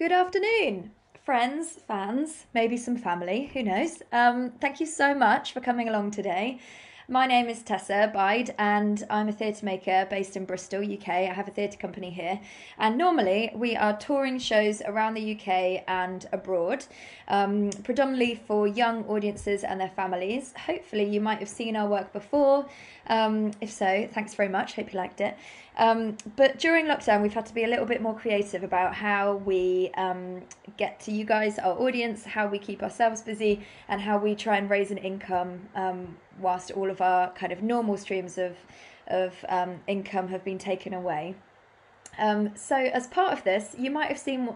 Good afternoon, friends, fans, maybe some family, who knows. Thank you so much for coming along today. My name is Tessa Bide, and I'm a theatre maker based in Bristol, UK. I have a theatre company here, and normally we are touring shows around the UK and abroad, predominantly for young audiences and their families. Hopefully, you might have seen our work before. If so, thanks very much. Hope you liked it. But during lockdown, we've had to be a little bit more creative about how we get to you guys, our audience, how we keep ourselves busy, and how we try and raise an income whilst all of our kind of normal streams of income have been taken away. So as part of this, you might have seen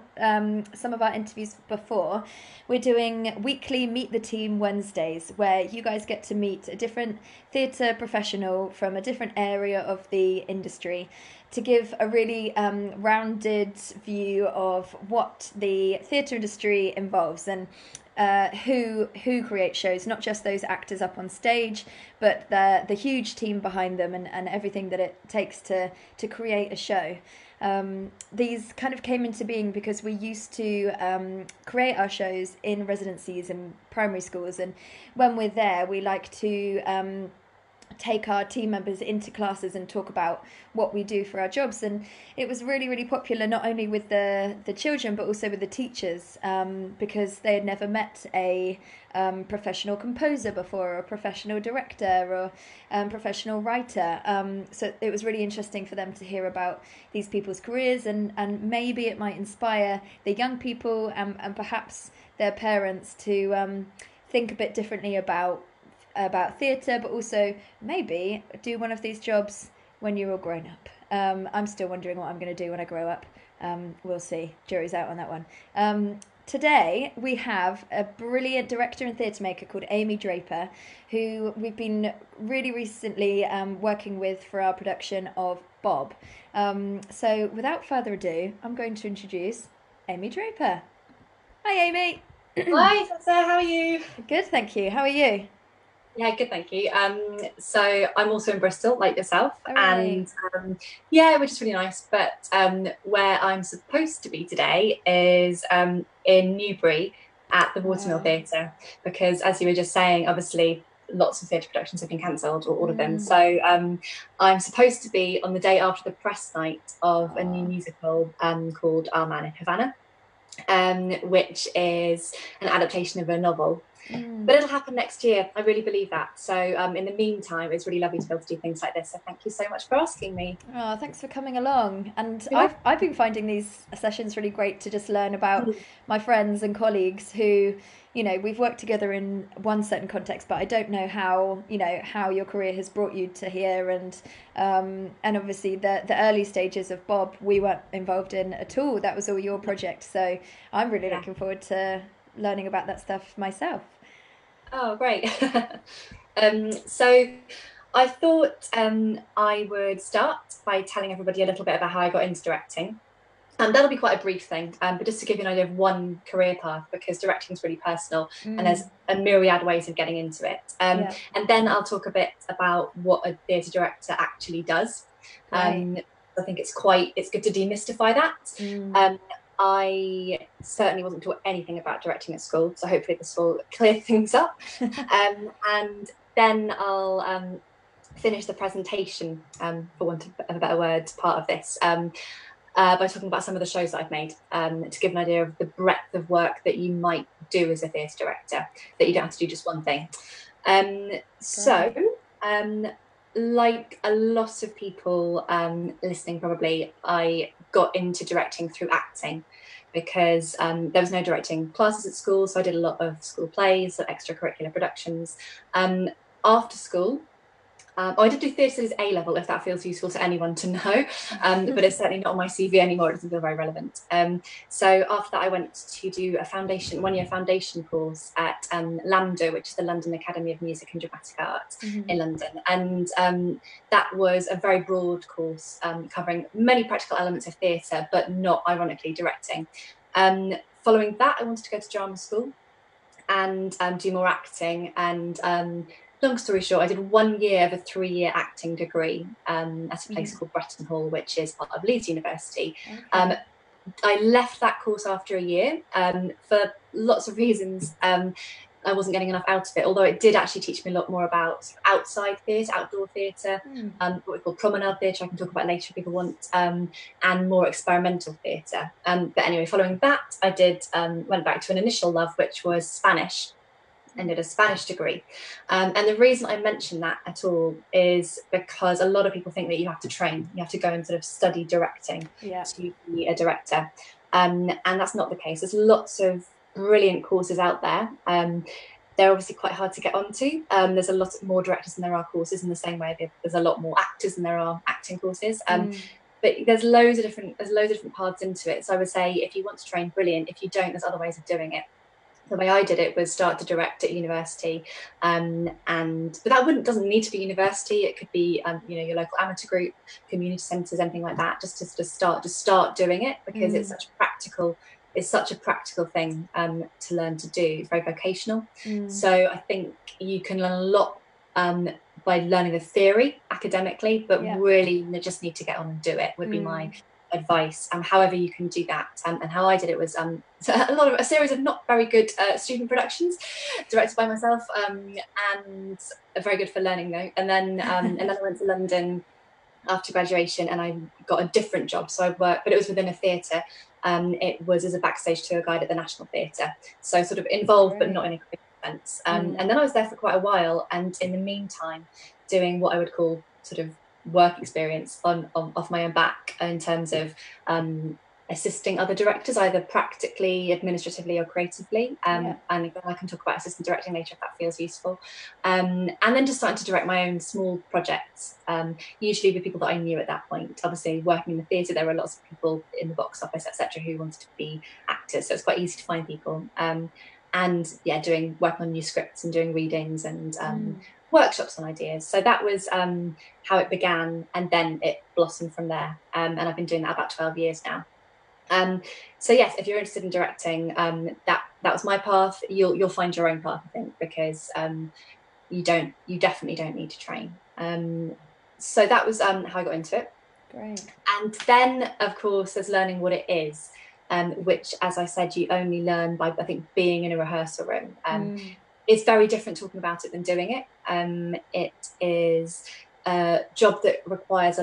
some of our interviews before. We're doing weekly Meet the Team Wednesdays, where you guys get to meet a different theatre professional from a different area of the industry to give a really rounded view of what the theatre industry involves and who creates shows, not just those actors up on stage, but the huge team behind them and everything that it takes to create a show. These kind of came into being because we used to create our shows in residencies in primary schools, and when we're there, we like to take our team members into classes and talk about what we do for our jobs. And it was really, really popular, not only with the children but also with the teachers, because they had never met a professional composer before, or a professional director, or professional writer. So it was really interesting for them to hear about these people's careers, and maybe it might inspire the young people and perhaps their parents to think a bit differently about theatre, but also maybe do one of these jobs when you're all grown up. I'm still wondering what I'm going to do when I grow up. We'll see. Jury's out on that one. Today we have a brilliant director and theatre maker called Amy Draper, who we've been really recently working with for our production of Bob. So without further ado, I'm going to introduce Amy Draper. Hi, Amy. Hi, Tessa, how are you? Good, thank you. How are you? Yeah, good, thank you. So I'm also in Bristol, like yourself, Hooray. and yeah, which is really nice. But where I'm supposed to be today is in Newbury at the Watermill Wow. Theatre, because as you were just saying, obviously lots of theatre productions have been cancelled, or all of them. Mm. So I'm supposed to be on the day after the press night of a new Aw. musical called Our Man in Havana, which is an adaptation of a novel. Mm. But it'll happen next year. I really believe that. So in the meantime, it's really lovely to be able to do things like this. So thank you so much for asking me. Oh, thanks for coming along. And You're I've been finding these sessions really great to just learn about welcome. my friends and colleagues who, we've worked together in one certain context, but I don't know how your career has brought you to here, and obviously the early stages of Bob we weren't involved in at all. That was all your project. So I'm really Yeah. looking forward to learning about that stuff myself. Oh, great. So I thought I would start by telling everybody a little bit about how I got into directing. That'll be quite a brief thing, but just to give you an idea of one career path, because directing is really personal and there's Mm. a myriad ways of getting into it. Yeah, And then I'll talk a bit about what a theatre director actually does. great. I think it's good to demystify that. Mm. Um, I certainly wasn't taught anything about directing at school, so hopefully this will clear things up. And then I'll finish the presentation, for want of a better word, part of this. By talking about some of the shows that I've made, to give an idea of the breadth of work that you might do as a theatre director, that you don't have to do just one thing. So, Great. like a lot of people listening, probably, I got into directing through acting because there was no directing classes at school, so I did a lot of school plays, extracurricular productions. After school, I did do theatre studies A level, if that feels useful to anyone to know, but it's certainly not on my CV anymore. It doesn't feel very relevant. So after that, I went to do a one-year foundation course at LAMDA, which is the London Academy of Music and Dramatic Art Mhm. in London. And that was a very broad course covering many practical elements of theatre, but not, ironically, directing. Following that, I wanted to go to drama school and do more acting. And long story short, I did 1 year of a 3-year acting degree at a place Mhm. called Bretton Hall, which is part of Leeds University. Um, Okay. I left that course after a year for lots of reasons. I wasn't getting enough out of it, although it did actually teach me a lot more about outside theatre, outdoor theatre, what we call promenade theatre, I can talk about later if people want, and more experimental theatre. But anyway, following that, I went back to an initial love, which was Spanish, and did a Spanish degree. And the reason I mention that at all is because a lot of people think that you have to train, you have to go and sort of study directing to be a director. And that's not the case. There's lots of brilliant courses out there. They're obviously quite hard to get onto. There's a lot more directors than there are courses, in the same way there's a lot more actors than there are acting courses. But there's loads of different paths into it. So I would say, if you want to train, brilliant. If you don't, there's other ways of doing it. The way I did it was start to direct at university, but that doesn't need to be university. It could be your local amateur group, community centres, anything like that. Just to start doing it, because it's such a practical thing to learn to do. It's very vocational. So I think you can learn a lot by learning the theory academically, but really you just need to get on and do it, would be my advice. However you can do that, and how I did it was a series of not very good student productions directed by myself, and very good for learning though. And then I went to London after graduation, and I got a different job. So I worked, but it was within a theatre. It was as a backstage tour guide at the National Theatre, so sort of involved but not in a creative sense. And then I was there for quite a while, and in the meantime doing what I would call sort of work experience off my own back, in terms of assisting other directors, either practically, administratively, or creatively. And again, I can talk about assistant directing later if that feels useful. And then just starting to direct my own small projects, usually with people that I knew at that point. Obviously, working in the theatre, there were lots of people in the box office, etc., who wanted to be actors, so it's quite easy to find people. And working on new scripts and doing readings and workshops on ideas. So that was how it began, and then it blossomed from there. And I've been doing that about 12 years now. So yes, if you're interested in directing, that was my path. You'll find your own path, I think, because you definitely don't need to train. So that was how I got into it. Great. And then, of course, there's learning what it is, which, as I said, you only learn by, I think, being in a rehearsal room. It's very different talking about it than doing it. It is a job that requires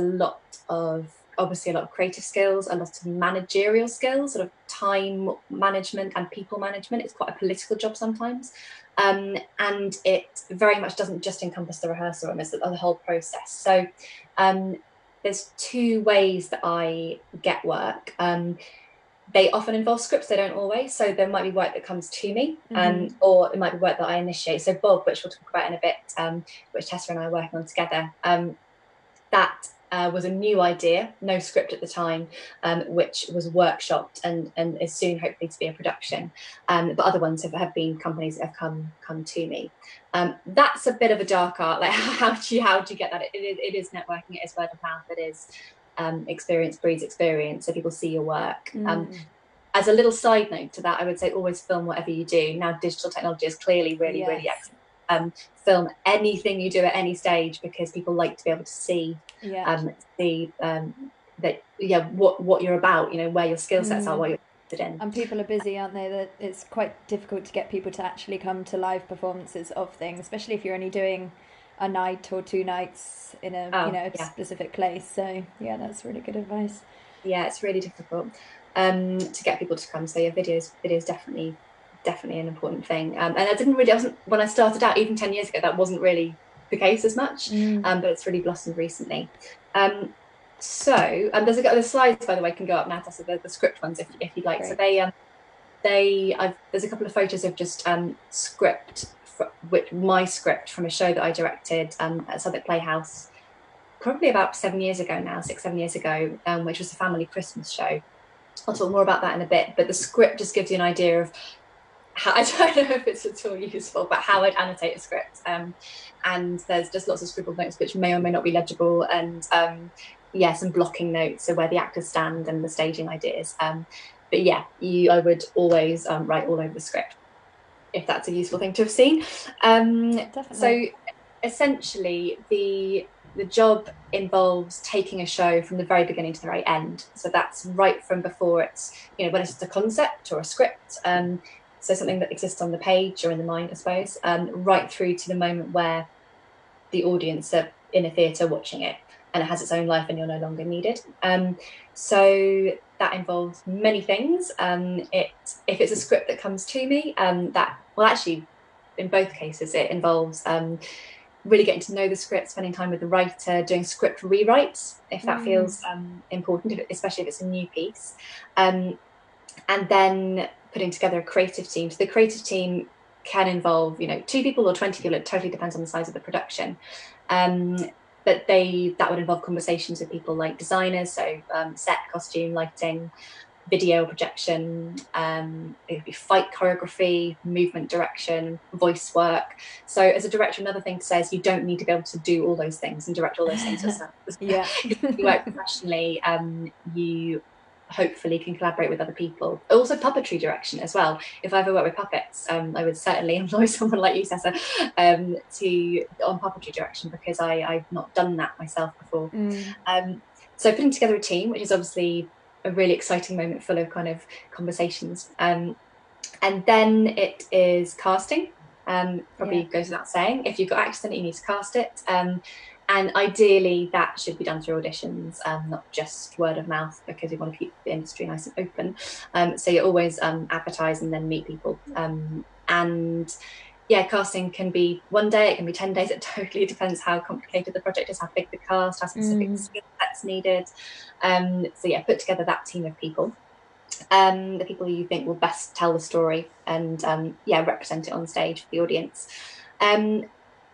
obviously a lot of creative skills, a lot of managerial skills, sort of time management and people management. It's quite a political job sometimes. And it very much doesn't just encompass the rehearsal room, it's the whole process. So there's two ways that I get work. They often involve scripts, they don't always. So there might be work that comes to me, or it might be work that I initiate. So Bob, which we'll talk about in a bit, which Tessa and I are working on together, that was a new idea, no script at the time, which was workshopped and is soon hopefully to be a production. But other ones have been companies that have come to me. That's a bit of a dark art. Like how do you get that? It is networking, it is word of mouth, it is experience breeds experience, so people see your work. As a little side note to that, I would say always film whatever you do. Now digital technology is clearly really excellent. Film anything you do at any stage, because people like to be able to see what you're about, where your skill sets are, what you're interested in. And people are busy, aren't they, that it's quite difficult to get people to actually come to live performances of things, especially if you're only doing a night or 2 nights in a specific place. So that's really good advice. It's really difficult to get people to come. So videos definitely an important thing. And when I started out, even 10 years ago, that wasn't really the case as much, but it's really blossomed recently. So there's the slides, by the way, can go up now. So the script ones, if you'd like. Great. So there's a couple of photos of just my script from a show that I directed at Southwark Playhouse, probably about 7 years ago now, 6-7 years ago, which was a family Christmas show. I'll talk more about that in a bit, but the script just gives you an idea of how, I don't know if it's at all useful, but how I'd annotate a script. And there's just lots of scribbled notes which may or may not be legible, and some blocking notes, so where the actors stand and the staging ideas. But I would always write all over the script, if that's a useful thing to have seen. Definitely. So essentially, the the job involves taking a show from the very beginning to the very end. So that's right from before it's, you know, when it's just a concept or a script, so something that exists on the page or in the mind, I suppose, right through to the moment where the audience are in a theatre watching it and it has its own life and you're no longer needed. So that involves many things. If it's a script that comes to me, actually, in both cases, it involves really getting to know the script, spending time with the writer, doing script rewrites, if that feels important, especially if it's a new piece. And then putting together a creative team. So the creative team can involve, you know, 2 people or 20 people. It totally depends on the size of the production. But that would involve conversations with people like designers, so set, costume, lighting, video projection, it could be fight choreography, movement direction, voice work. So as a director, another thing to say is you don't need to be able to do all those things and direct all those things yourself. Yeah. If you work professionally, you hopefully can collaborate with other people. Also puppetry direction as well. If I ever work with puppets, I would certainly employ someone like you, Tessa, on puppetry direction, because I've not done that myself before. So putting together a team, which is obviously a really exciting moment full of kind of conversations. And then it is casting. Probably goes without saying. If you've got accident, you need to cast it. And ideally, that should be done through auditions, not just word of mouth, because we want to keep the industry nice and open. So you always advertise and then meet people. And yeah, casting can be 1 day, it can be 10 days. It totally depends how complicated the project is, how big the cast, how specific skill sets needed. So yeah, put together that team of people. The people you think will best tell the story and represent it on stage for the audience.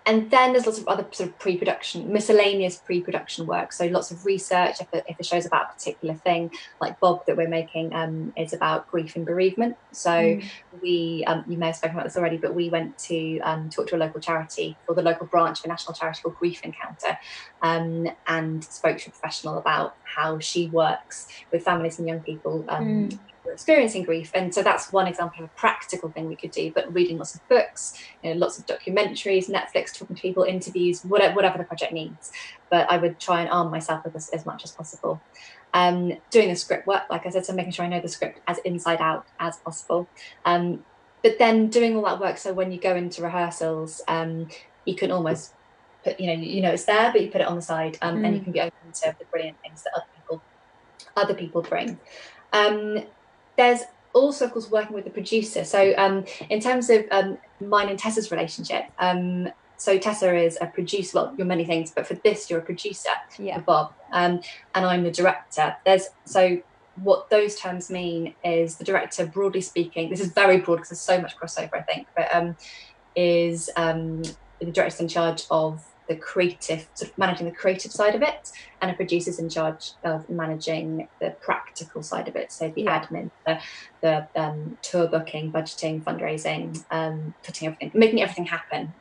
And then there's lots of other sort of pre-production, miscellaneous pre-production work. So lots of research if the show's about a particular thing, like Bob that we're making is about grief and bereavement. So we, you may have spoken about this already, but we went to talk to a local charity, or the local branch of a national charity called Grief Encounter, and spoke to a professional about how she works with families and young people who are experiencing grief. And so that's one example of a practical thing we could do, but reading lots of books, you know, lots of documentaries, Netflix, talking to people, interviews, whatever the project needs. But I would try and arm myself with this as much as possible. Doing the script work, like I said, so making sure I know the script as inside out as possible. But then doing all that work, so when you go into rehearsals, you can almost put, you know it's there, but you put it on the side, and you can be open to the brilliant things that other people bring. There's also, of course, working with the producer. So in terms of mine and Tessa's relationship, so Tessa is a producer. Well, you're many things, but for this, you're a producer, for Bob, and I'm the director. So what those terms mean is the director, broadly speaking, this is very broad because there's so much crossover, I think, but is the director's in charge of the creative, sort of managing the creative side of it, and a producer's in charge of managing the practical side of it, so the admin, the tour booking, budgeting, fundraising, making everything happen.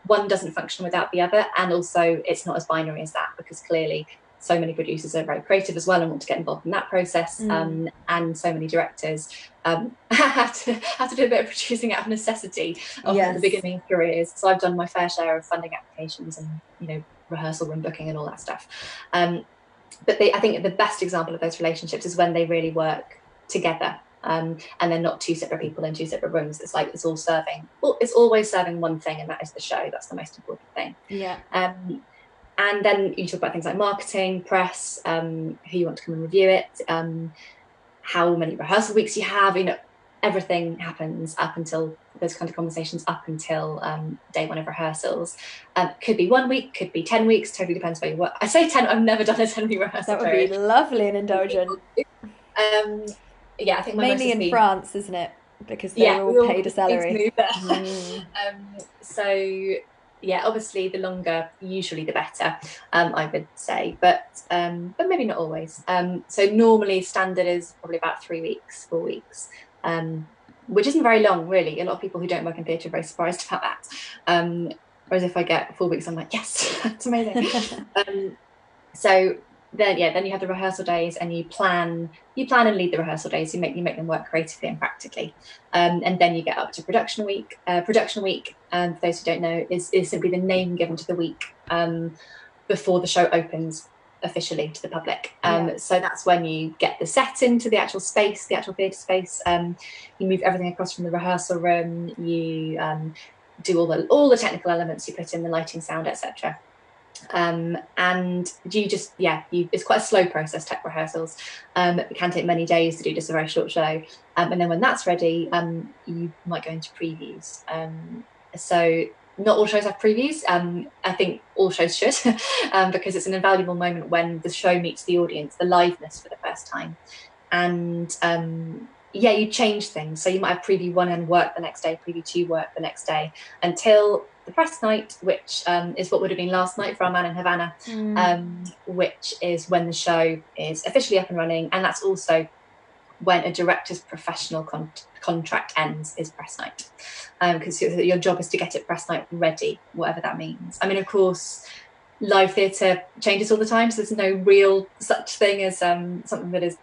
One doesn't function without the other, and also it's not as binary as that, because clearly so many producers are very creative as well and want to get involved in that process, and so many directors have to do a bit of producing out of necessity often at the beginning of careers. So I've done my fair share of funding applications and, you know, rehearsal room booking and all that stuff. But I think the best example of those relationships is when they really work together, and they're not 2 separate people in 2 separate rooms. It's like it's always serving one thing, and that is the show. That's the most important thing. And then you talk about things like marketing, press, who you want to come and review it, how many rehearsal weeks you have. You know, everything happens up until those kind of conversations, up until day 1 of rehearsals. Could be 1 week, could be 10 weeks, totally depends where you work. I say 10, I've never done a 10-week rehearsal. That would be lovely and indulgent. I think mainly in France, isn't it? Because they're all paid a salary. So yeah, obviously the longer, usually the better, I would say, but maybe not always. So normally standard is probably about 3 weeks, 4 weeks, which isn't very long, really. A lot of people who don't work in theatre are very surprised about that. Whereas if I get 4 weeks, I'm like, yes, that's amazing. So then you have the rehearsal days, and you plan and lead the rehearsal days. You make them work creatively and practically, and then you get up to production week. Production week, for those who don't know, is simply the name given to the week before the show opens officially to the public. So that's when you get the set into the actual space, the actual theatre space. You move everything across from the rehearsal room. You do all the technical elements. You put in the lighting, sound, etc. And you just it's quite a slow process, tech rehearsals. It can take many days to do just a very short show, and then when that's ready, you might go into previews. So not all shows have previews. I think all shows should, because it's an invaluable moment when the show meets the audience, the liveness for the first time. And you change things. So you might have preview 1 and work the next day, preview 2 work the next day, until the press night, which is what would have been last night for our man in Havana, which is when the show is officially up and running. And that's also when a director's professional contract ends, is press night, because your job is to get it press night ready, whatever that means. I mean, of course, live theatre changes all the time, so there's no real such thing as something that is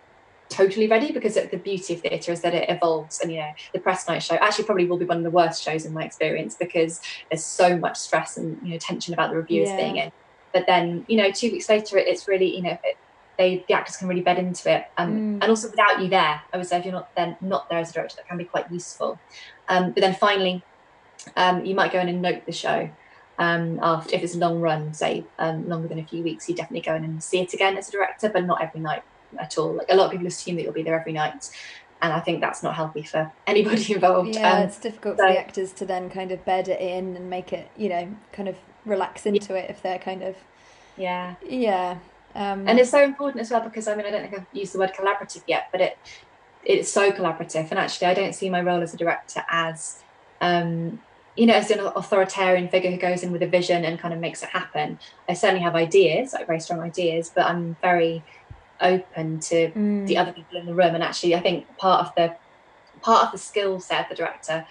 totally ready, because the beauty of theatre is that it evolves. And the press night show actually probably will be one of the worst shows in my experience, because there's so much stress and tension about the reviewers being in. But then 2 weeks later, it's really the actors can really bed into it, and also without you there, I would say, if you're not there as a director, that can be quite useful. But then finally, you might go in and note the show. After, if it's a long run, say longer than a few weeks, you definitely go in and see it again as a director, but not every night at all. Like, a lot of people assume that you'll be there every night, and I think that's not healthy for anybody involved. It's difficult for the actors to then kind of bed it in and make it kind of relax into it if they're kind of and it's so important as well, because I don't think I've used the word collaborative yet, but it's so collaborative. And actually, I don't see my role as a director as as an authoritarian figure who goes in with a vision and kind of makes it happen. I certainly have ideas, like very strong ideas, but I'm very open to the other people in the room. And actually, I think part of the skill set of the director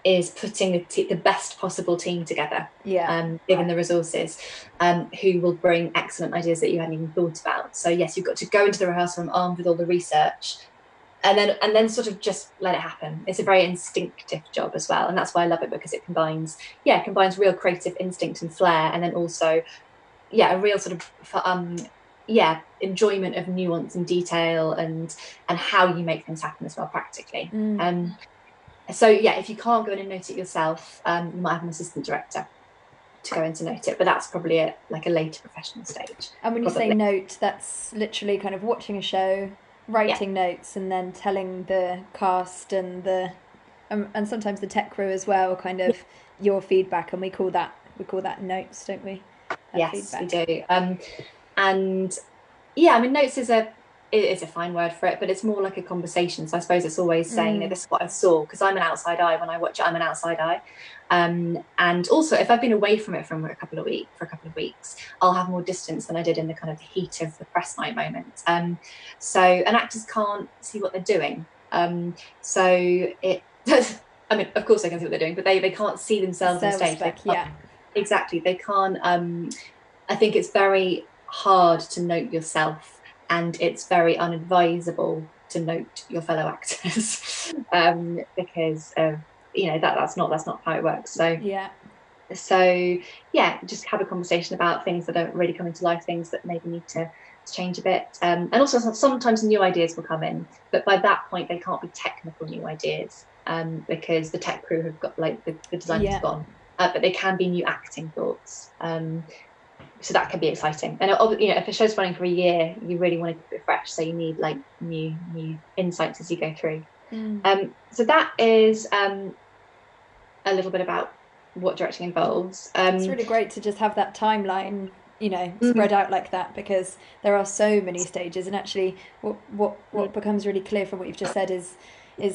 is putting the best possible team together, given the resources, who will bring excellent ideas that you hadn't even thought about. So yes, you've got to go into the rehearsal room armed with all the research, and then sort of just let it happen. It's a very instinctive job as well, and that's why I love it, because it combines real creative instinct and flair, and then also a real sort of enjoyment of nuance and detail, and how you make things happen as well practically. So if you can't go in and note it yourself, you might have an assistant director to go in to note it, but that's probably a later professional stage. And when you say note, that's literally kind of watching a show, writing notes, and then telling the cast and the and sometimes the tech crew as well, kind of your feedback, and we call that notes, don't we? Yes, feedback. We do. And notes is a fine word for it, but it's more like a conversation. So I suppose it's always saying, this is what I saw, because I'm an outside eye. When I watch it, I'm an outside eye. And also, if I've been away from it for a couple of weeks, I'll have more distance than I did in the kind of heat of the press night moment. And actors can't see what they're doing. So it of course they can see what they're doing, but they can't see themselves on stage. Exactly. They can't. I think it's very hard to note yourself, and it's very unadvisable to note your fellow actors, because that's not how it works. So just have a conversation about things that don't really come into life, things that maybe need to change a bit, and also sometimes new ideas will come in, but by that point they can't be technical new ideas, because the tech crew have got the design is gone, but they can be new acting thoughts. So that can be exciting. And if a show's running for a year, you really want to keep it fresh, so you need new insights as you go through. So that is a little bit about what directing involves. It's really great to just have that timeline, spread out like that, because there are so many stages. And actually, what becomes really clear from what you've just said is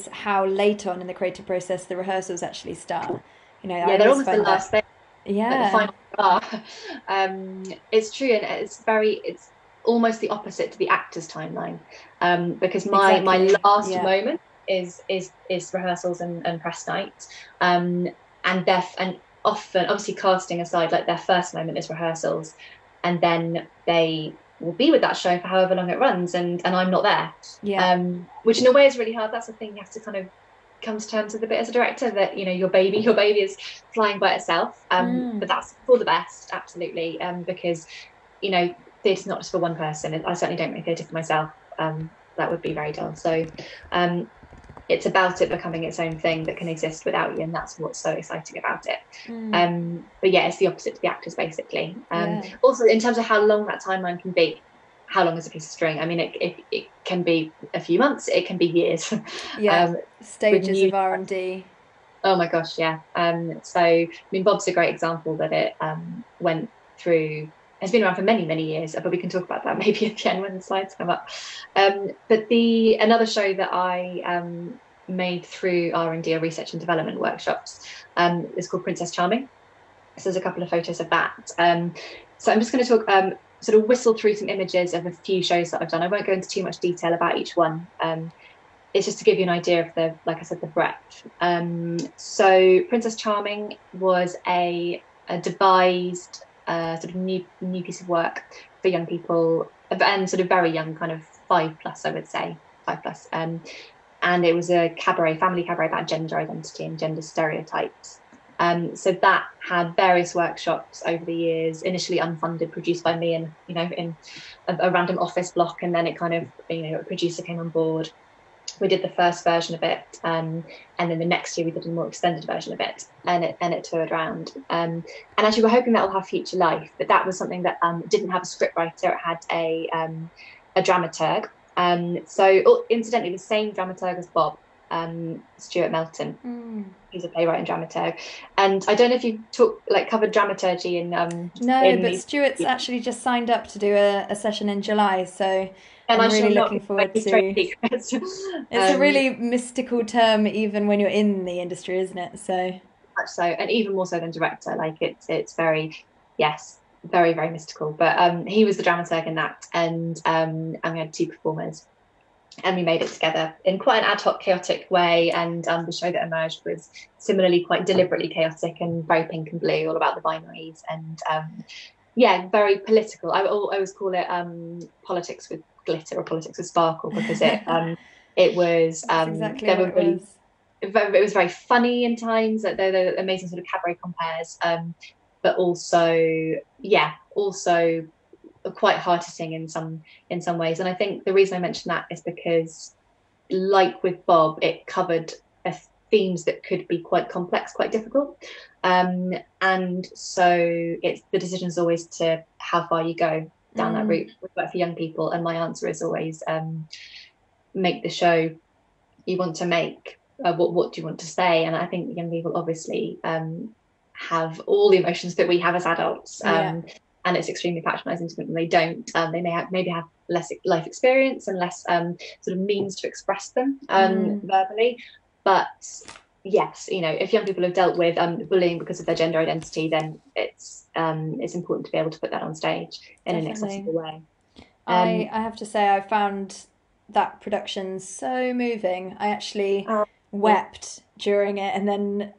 how late on in the creative process the rehearsals actually start. They're almost the last thing. The final bar. It's true, and it's almost the opposite to the actor's timeline, because my last moment is rehearsals and press night, and often, obviously casting aside, their first moment is rehearsals, and then they will be with that show for however long it runs, and I'm not there, which in a way is really hard. That's the thing, you have to kind of come to terms with a bit as a director, that your baby is flying by itself, but that's for the best, absolutely, because theatre's not just for one person. I certainly don't make theatre for myself. That would be very dull. So it's about it becoming its own thing that can exist without you, and that's what's so exciting about it. But yeah, it's the opposite to the actors, basically. Also, in terms of how long that timeline can be, how long is a piece of string? I mean, it can be a few months, it can be years. Stages of R&D. Oh my gosh, yeah. So I mean, Bob's a great example that it went through. It's been around for many, many years, but we can talk about that maybe at the end when the slides come up. But another show that I made through R&D, or research and development workshops, is called Princess Charming. So there's a couple of photos of that. So I'm just going to talk, sort of whistle through some images of a few shows that I've done. I won't go into too much detail about each one. It's just to give you an idea of the, like I said, the breadth. So Princess Charming was a devised sort of new piece of work for young people, and sort of very young, kind of 5+, I would say, 5+. And it was a family cabaret about gender identity and gender stereotypes. So that had various workshops over the years, initially unfunded, produced by me, and in a random office block, and then it kind of a producer came on board. We did the first version of it, and then the next year we did a more extended version of it, and it toured around. And actually, we're hoping that will have future life. But that was something that didn't have a scriptwriter; it had a dramaturg. So incidentally, the same dramaturg as Bob, Stuart Melton, who's a playwright and dramaturg. And I don't know if you covered dramaturgy in but Stuart's actually just signed up to do a session in July, so I'm really looking forward to. It's a really mystical term, even when you're in the industry, isn't it? So much so, and even more so than director. Like it's very, yes, very, very mystical. But he was the dramaturg in that, and we had 2 performers, and we made it together in quite an ad hoc, chaotic way. And the show that emerged was similarly quite deliberately chaotic and very pink and blue, all about the binaries, and very political. I always call it politics with glitter, or politics with sparkle, because it was exactly it was very funny in times. They're amazing sort of cabaret compares, but also quite hard to sing in some ways. And I think the reason I mention that is because, like with Bob, it covered themes that could be quite complex, quite difficult, and so the decision is always to how far you go down that route. We work for young people, and my answer is always make the show you want to make. What do you want to say? And I think young people obviously have all the emotions that we have as adults, and it's extremely patronising to them when they don't. They maybe have less life experience and less sort of means to express them verbally. But yes, if young people have dealt with bullying because of their gender identity, then it's important to be able to put that on stage in an accessible way. I have to say, I found that production so moving. I actually wept during it, and then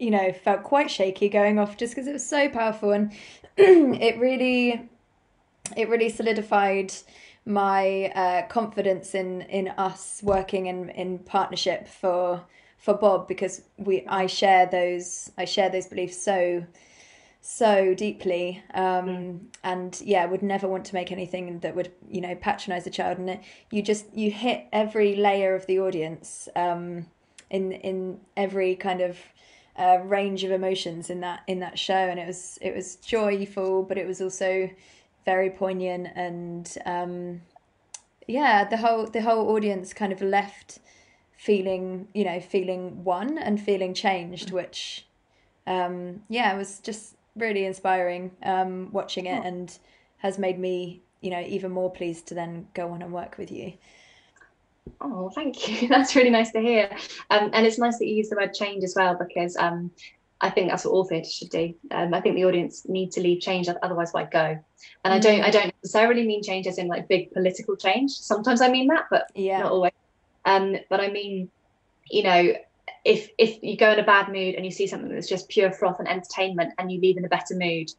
felt quite shaky going off, just because it was so powerful, and it really solidified my confidence in us working in partnership for Bob, because I share those beliefs so deeply, and would never want to make anything that would patronize a child. And you hit every layer of the audience, in every kind of range of emotions in that show, and it was joyful, but it was also very poignant, and the whole audience kind of left feeling one and feeling changed, which it was just really inspiring watching it, and has made me even more pleased to then go on and work with you. Oh, thank you. That's really nice to hear. And it's nice that you use the word change as well, because I think that's what all theatre should do. I think the audience need to leave change, otherwise why go? And I don't necessarily mean change as in like big political change. Sometimes I mean that, but not always. But I mean, if you go in a bad mood and you see something that's just pure froth and entertainment, and you leave in a better mood,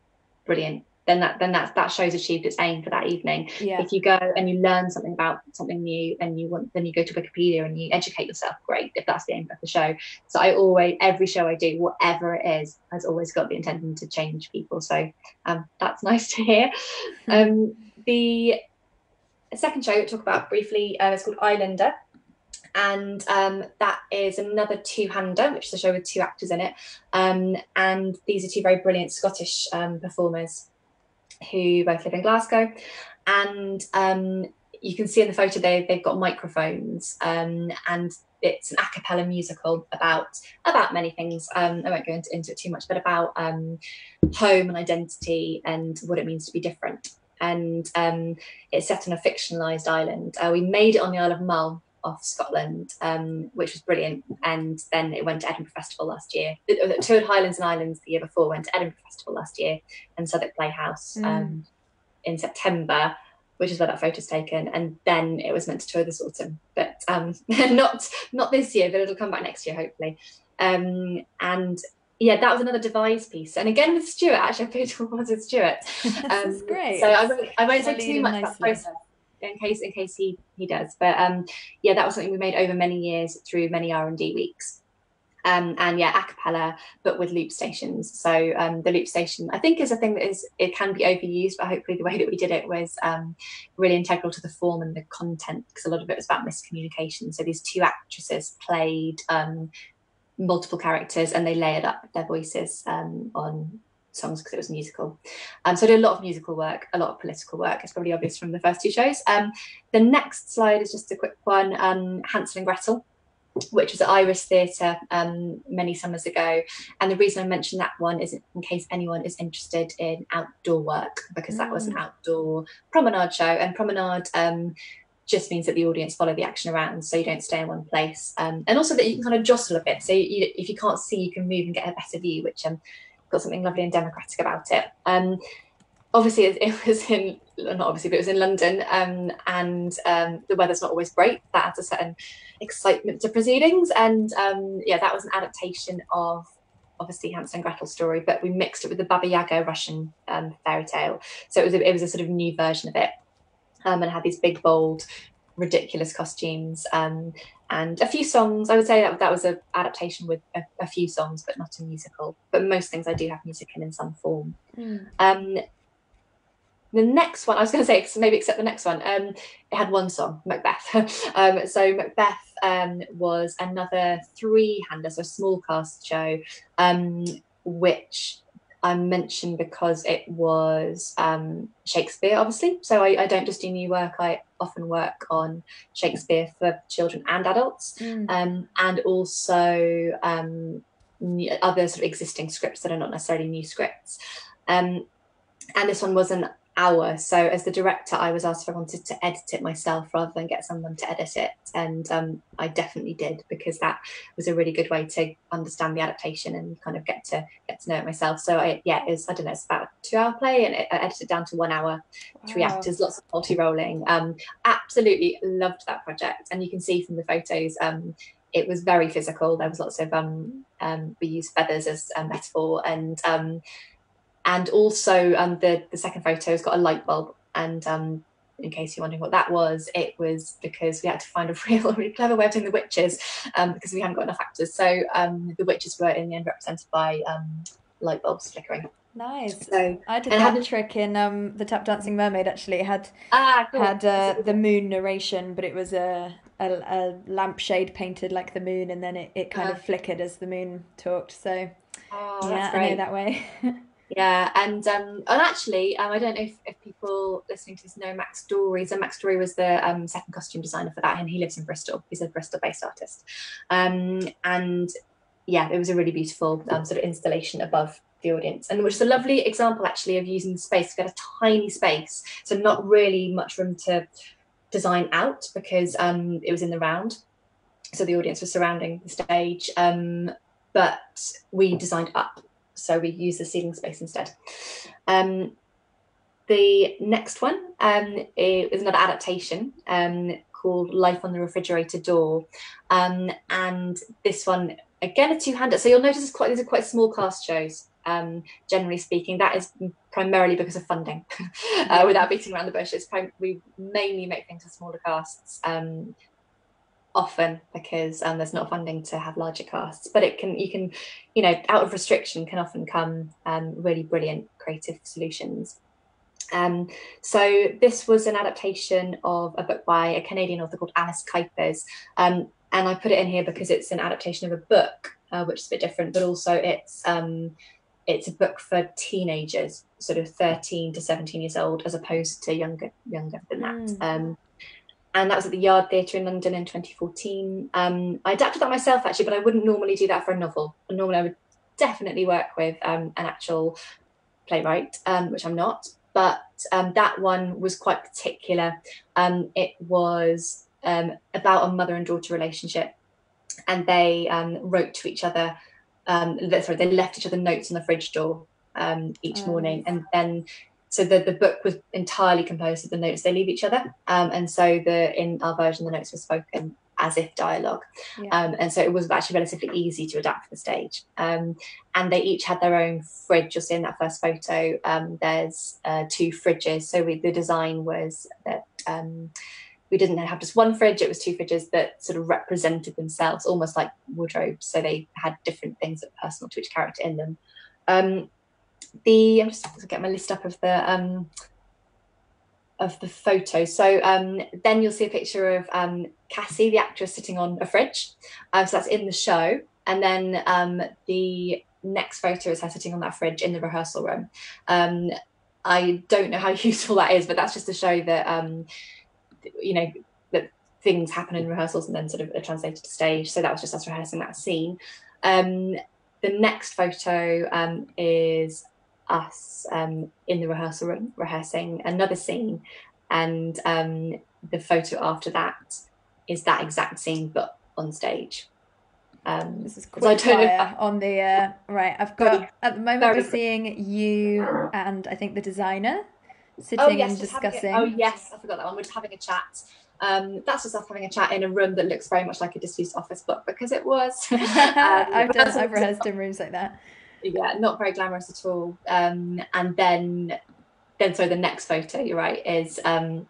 brilliant. then that show's achieved its aim for that evening. Yeah. If you go and you learn something about something new, and you go to Wikipedia and you educate yourself, great, if that's the aim of the show. So every show I do, whatever it is, has always got the intention to change people. So that's nice to hear. The second show we'll talk about briefly is called Islander. And that is another two-hander, which is a show with two actors in it. And these are two very brilliant Scottish performers who both live in Glasgow. And you can see in the photo they've got microphones, and it's an a cappella musical about many things. I won't go into it too much, but about home and identity and what it means to be different. And it's set on a fictionalised island. We made it on the Isle of Mull, off Scotland, which was brilliant. And then it went to Edinburgh Festival last year. It toured Highlands and Islands the year before, went to Edinburgh Festival last year, and Southwark Playhouse in September, which is where that photo's taken. And then it was meant to tour this autumn, but not this year, but it'll come back next year, hopefully. And yeah, that was another devised piece. And again with Stuart, actually, I played with Stuart. That's great. So I won't say too much about the process in case he does. But yeah, that was something we made over many years through many R&D weeks. And yeah, a cappella, but with loop stations. So the loop station, I think, is a thing that it can be overused, but hopefully the way that we did it was really integral to the form and the content, because a lot of it was about miscommunication. So these two actresses played multiple characters, and they layered up their voices on songs because it was musical. So I did a lot of musical work, a lot of political work. It's probably obvious from the first two shows. The next slide is just a quick one, Hansel and Gretel, which was at Iris Theatre many summers ago. And the reason I mentioned that one is in case anyone is interested in outdoor work, because that was an outdoor promenade show. And promenade just means that the audience follow the action around, so you don't stay in one place. And also that you can kind of jostle a bit. So if you can't see, you can move and get a better view, which got something lovely and democratic about it. Obviously, it was in, not obviously, but it was in London, and the weather's not always great. That adds a certain excitement to proceedings. And yeah, that was an adaptation of obviously Hansel and Gretel story, but we mixed it with the Baba Yaga Russian fairy tale. So it was a sort of new version of it, and had these big, bold, ridiculous costumes. And a few songs. I would say that was an adaptation with a few songs, but not a musical. But most things I do have music in some form. The next one, I was going to say, maybe except the next one, it had one song, Macbeth. So Macbeth was another three-hander, so a small cast show, which I mentioned because it was Shakespeare, obviously. So I don't just do new work, I often work on Shakespeare for children and adults, and also other sort of existing scripts that are not necessarily new scripts. And this one was an hour. So as the director, I was asked if I wanted to edit it myself rather than get someone to edit it. And I definitely did, because that was a really good way to understand the adaptation and kind of get to know it myself. So it was, I don't know, it's about a 2-hour play, and I edited it down to 1 hour, 3 actors, lots of multi-rolling. Absolutely loved that project. And you can see from the photos, it was very physical. There was lots of, we used feathers as a metaphor, and also the second photo has got a light bulb. And in case you're wondering what that was, it was because we had to find a really clever way of doing the witches, because we hadn't got enough actors. So the witches were in the end represented by light bulbs flickering. Nice. So I did that trick in the Tap Dancing Mermaid, actually. It had the moon narration, but it was a lampshade painted like the moon, and then it kind of flickered as the moon talked. So yeah, I know that way. Yeah, and actually, I don't know if people listening to this know Max Story. So Max Story was the second costume designer for that, and he lives in Bristol. He's a Bristol-based artist. And yeah, it was a really beautiful sort of installation above the audience, and which is a lovely example actually of using the space. We had a tiny space, so not really much room to design out, because it was in the round, so the audience was surrounding the stage, but we designed up. So we use the ceiling space instead. The next one is another adaptation called Life on the Refrigerator Door. And this one, again, a two-hander. So you'll notice these are quite small cast shows. generally speaking. That is primarily because of funding. Without beating around the bush, we mainly make things for smaller casts, often because there's not funding to have larger casts. But you can, out of restriction can often come really brilliant creative solutions. So this was an adaptation of a book by a Canadian author called Alice Kuipers, and I put it in here because it's an adaptation of a book, which is a bit different, but also it's a book for teenagers, sort of 13 to 17 years old, as opposed to younger than that. And that was at the Yard Theatre in London in 2014. I adapted that myself, actually, but I wouldn't normally do that for a novel. Normally I would definitely work with an actual playwright, which I'm not. But that one was quite particular. It was about a mother and daughter relationship, and they wrote to each other. They left each other notes on the fridge door each morning, and then so the book was entirely composed of the notes they leave each other, and so in our version the notes were spoken as if dialogue, and so it was actually relatively easy to adapt for the stage. And they each had their own fridge. You'll see in that first photo there's 2 fridges. So the design was that we didn't have just one fridge, it was 2 fridges that sort of represented themselves, almost like wardrobes. So they had different things that were personal to each character in them. I'm just going to get my list up of the photos. So then you'll see a picture of Cassie, the actress, sitting on a fridge. So that's in the show. And then the next photo is her sitting on that fridge in the rehearsal room. I don't know how useful that is, but that's just to show that, that things happen in rehearsals and then sort of are translated to stage. So that was just us rehearsing that scene. The next photo is us in the rehearsal room rehearsing another scene, and the photo after that is that exact scene but on stage. This is quick fire on the right. I've got at the moment we're seeing you and I think the designer sitting and discussing. Yes, I forgot that one. We're just having a chat. That's just us having a chat in a room that looks very much like a disused office book, because it was. I've rehearsed in rooms like that. Yeah, not very glamorous at all. And then so the next photo, you're right, is rehearsing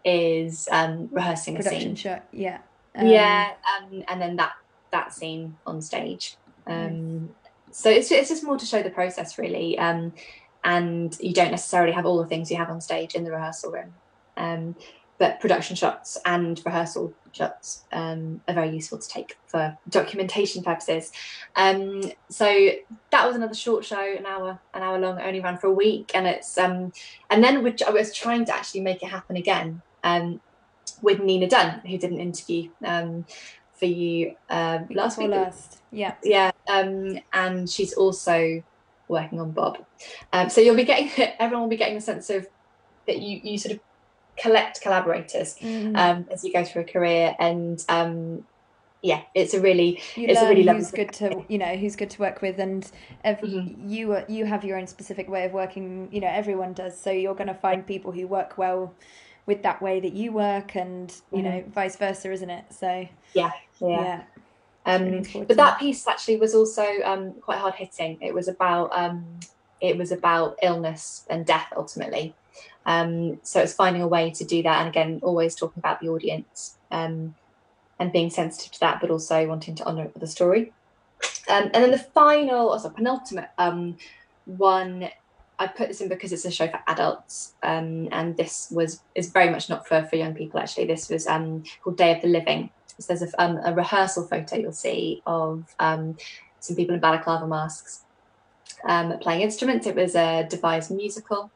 a scene. Production shot, yeah. And then that scene on stage. So it's just more to show the process, really. And you don't necessarily have all the things you have on stage in the rehearsal room. But production shots and rehearsal shots are very useful to take for documentation purposes. So that was another short show, an hour long. It only ran for a week, and it's and then I was trying to actually make it happen again with Nina Dunn, who did an interview for you last week. And she's also working on Bob. So everyone will be getting a sense of that you sort of collect collaborators as you go through a career, and it's a really who's good to work with, and you have your own specific way of working. Everyone does, so you're going to find people who work well with that way that you work, and vice versa, isn't it? So really but that piece actually was also quite hard hitting. It was about illness and death ultimately. So it's finding a way to do that, and again always talking about the audience and being sensitive to that, but also wanting to honour the story. And then the penultimate one, I put this in because it's a show for adults, and this is very much not for young people actually. This was called Day of the Living. So there's a rehearsal photo you'll see of some people in balaclava masks playing instruments. It was a devised musical,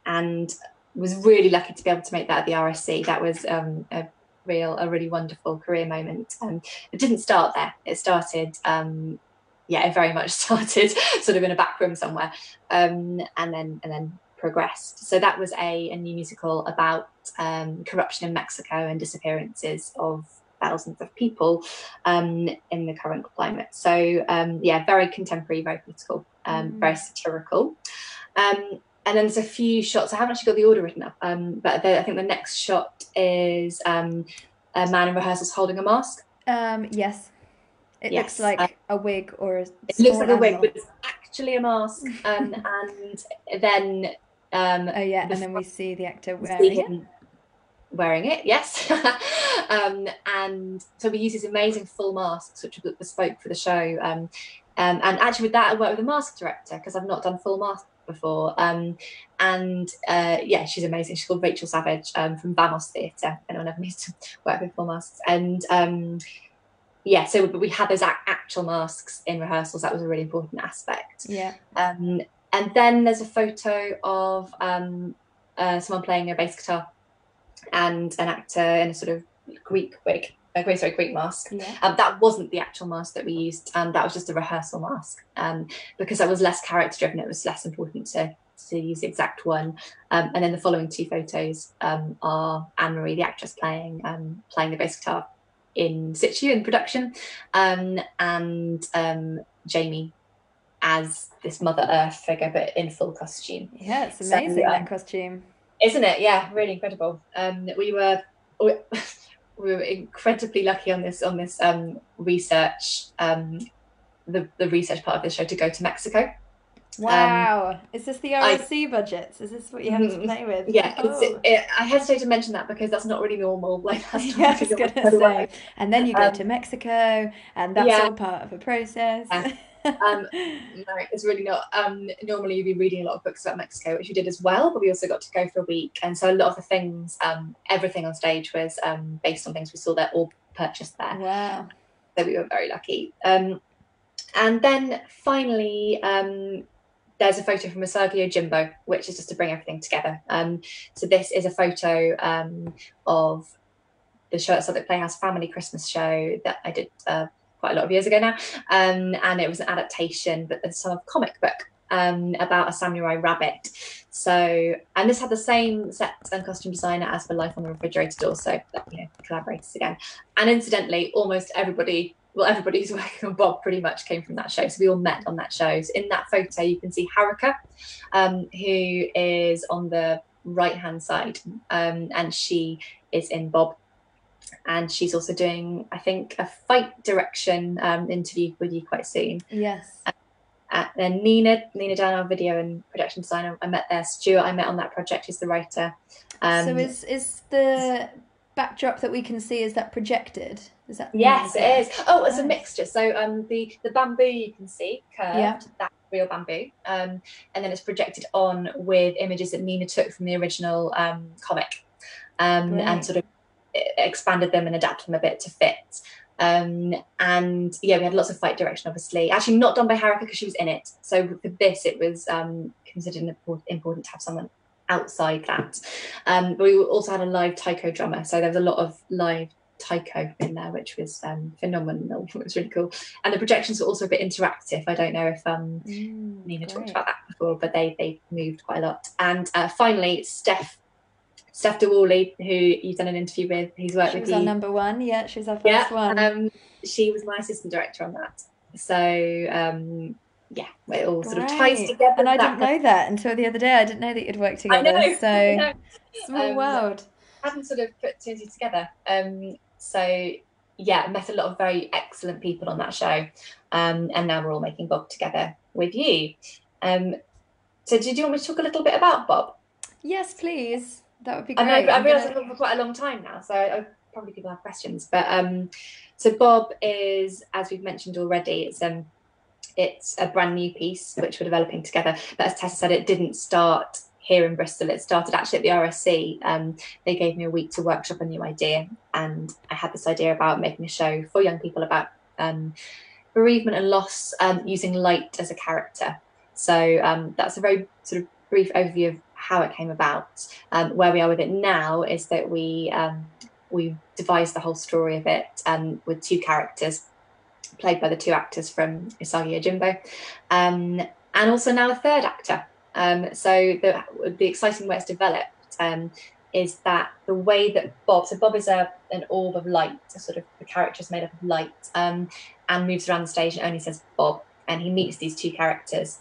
and was really lucky to be able to make that at the RSC. That was a really wonderful career moment. It didn't start there. It started, it very much started sort of in a back room somewhere, and then progressed. So that was a new musical about corruption in Mexico and disappearances of thousands of people in the current climate. So very contemporary, very political, very satirical. And then there's a few shots. I haven't actually got the order written up, but I think the next shot is a man in rehearsals holding a mask. Yes. It Yes. looks like a wig or a It looks small like a wig, animal. but it's actually a mask. And then Oh yeah, and then we see the actor wearing it. Wearing it, yes. And so we use these amazing full masks, which were bespoke for the show. And actually with that, I worked with a mask director because I've not done full masks before. Yeah, she's amazing. She's called Rachel Savage from Vamos Theatre. Anyone ever needs to work with full masks. And yeah, so we had those actual masks in rehearsals. That was a really important aspect. Yeah. And then there's a photo of someone playing a bass guitar and an actor in a sort of Greek wig, Greek mask. Yeah. That wasn't the actual mask that we used. That was just a rehearsal mask because that was less character driven. It was less important to use the exact one. And then the following two photos are Anne-Marie, the actress, playing the bass guitar in situ in production, and Jamie as this Mother Earth figure, but in full costume. Yeah, it's amazing, that costume. Isn't it? Yeah, really incredible. We were incredibly lucky on this research, the research part of the show, to go to Mexico. Wow. Is this the RSC budgets? Is this what you have to play with? Yeah. I hesitate to mention that because that's not really normal. Like, that's yeah, I was gonna say. And then you go to Mexico, and that's all part of a process. No, it's really not. Normally you'd be reading a lot of books about Mexico, which we did as well, but we also got to go for a week. And so a lot of the things, everything on stage was based on things we saw there or purchased there. Wow. So we were very lucky. And then finally, there's a photo from Usagi Yojimbo, which is just to bring everything together. So this is a photo of the show at Southwark Playhouse family Christmas show that I did quite a lot of years ago now. And it was an adaptation, but it's a comic book about a samurai rabbit. So, and this had the same set and costume designer as for Life on the Refrigerator Door, so collaborators again. And incidentally, almost everybody who's working on Bob pretty much came from that show. So we all met on that show. So in that photo, you can see Haruka, who is on the right-hand side, and she is in Bob. And she's also doing, I think, a fight direction interview with you quite soon. Yes. Then Nina down our video and production designer, I met there. Stuart, I met on that project, he's the writer. So is the backdrop that we can see, is that projected? Is that? Yes, it is. Oh, it's a mixture. So the bamboo you can see curved, that's real bamboo, and then it's projected on with images that Nina took from the original comic, and sort of expanded them and adapted them a bit to fit. And yeah, we had lots of fight direction, obviously. Actually, not done by Haruka because she was in it. So for this, it was considered important to have someone outside that. But we also had a live taiko drummer, so there was a lot of live taiko in there, which was phenomenal. It was really cool. And the projections were also a bit interactive. I don't know if Nina talked about that before, but they moved quite a lot. And finally, Steph DeWally, who you've done an interview with, who's worked with you. She was our number one. Yeah, she was our first one. She was my assistant director on that. So yeah, it all sort of ties together. And I didn't know that until the other day. I didn't know that you'd worked together. I know. So small world. I hadn't sort of put two and two together. So yeah, met a lot of very excellent people on that show. And now we're all making Bob together with you. So did you want me to talk a little bit about Bob? Yes, please. That would be great. I realise I've been for quite a long time now, so probably people have questions. But so Bob is, as we've mentioned already, it's a brand new piece which we're developing together. But as Tessa said, it didn't start here in Bristol. It started actually at the RSC. They gave me a week to workshop a new idea, and I had this idea about making a show for young people about bereavement and loss, using light as a character. So that's a very sort of brief overview of how it came about. Where we are with it now is that we devised the whole story of it with two characters played by the two actors from Usagi Yojimbo, and also now a third actor. So the exciting way it's developed is that the way that Bob is an orb of light, sort of the character is made up of light, and moves around the stage and only says Bob, and he meets these two characters.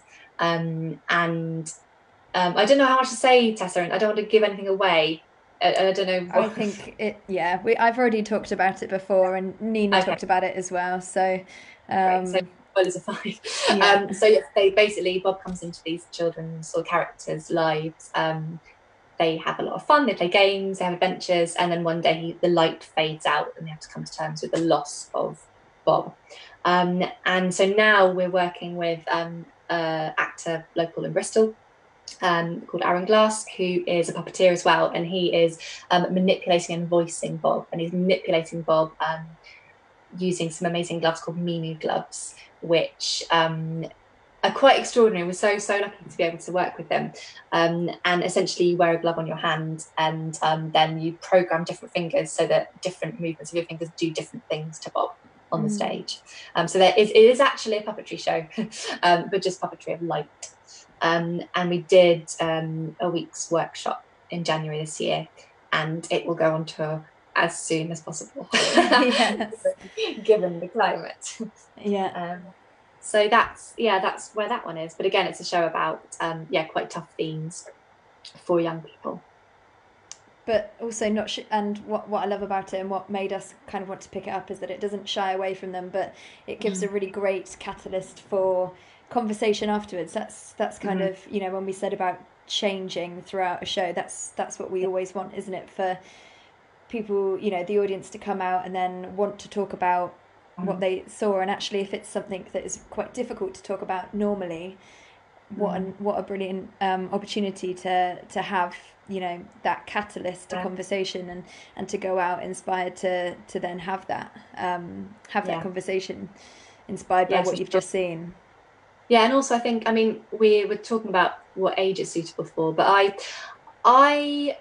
I don't know how much to say, Tessa, and I don't want to give anything away I don't know I think I've already talked about it before, and Nina Okay. talked about it as well. So, Great. So spoilers are fine. yeah. So yes, they basically, Bob comes into these children's or characters' lives. They have a lot of fun. They play games. They have adventures, and then one day the light fades out, and they have to come to terms with the loss of Bob. And so now we're working with actor local in Bristol, called Aaron Glass, who is a puppeteer as well, and he is manipulating and voicing Bob, and he's manipulating Bob using some amazing gloves called Mimi gloves, which are quite extraordinary. We're so lucky to be able to work with them. And essentially, you wear a glove on your hand, and then you program different fingers so that different movements of your fingers do different things to Bob on the stage. So it is actually a puppetry show, but just puppetry of light. And we did a week's workshop in January this year, and it will go on tour as soon as possible. Yes. given the climate. Yeah. So that's where that one is. But again, it's a show about quite tough themes for young people. But also not and what I love about it and what made us kind of want to pick it up is that it doesn't shy away from them, but it gives a really great catalyst for conversation afterwards. That's kind of, you know, when we said about changing throughout a show, that's what we always want, isn't it, for people, you know, the audience to come out and then want to talk about what they saw. And actually, if it's something that is quite difficult to talk about normally, what a brilliant opportunity to have, you know, that catalyst to conversation and to go out inspired to then have that conversation inspired by what you've just seen. Yeah, and also I think, I mean, we were talking about what age it's suitable for, but I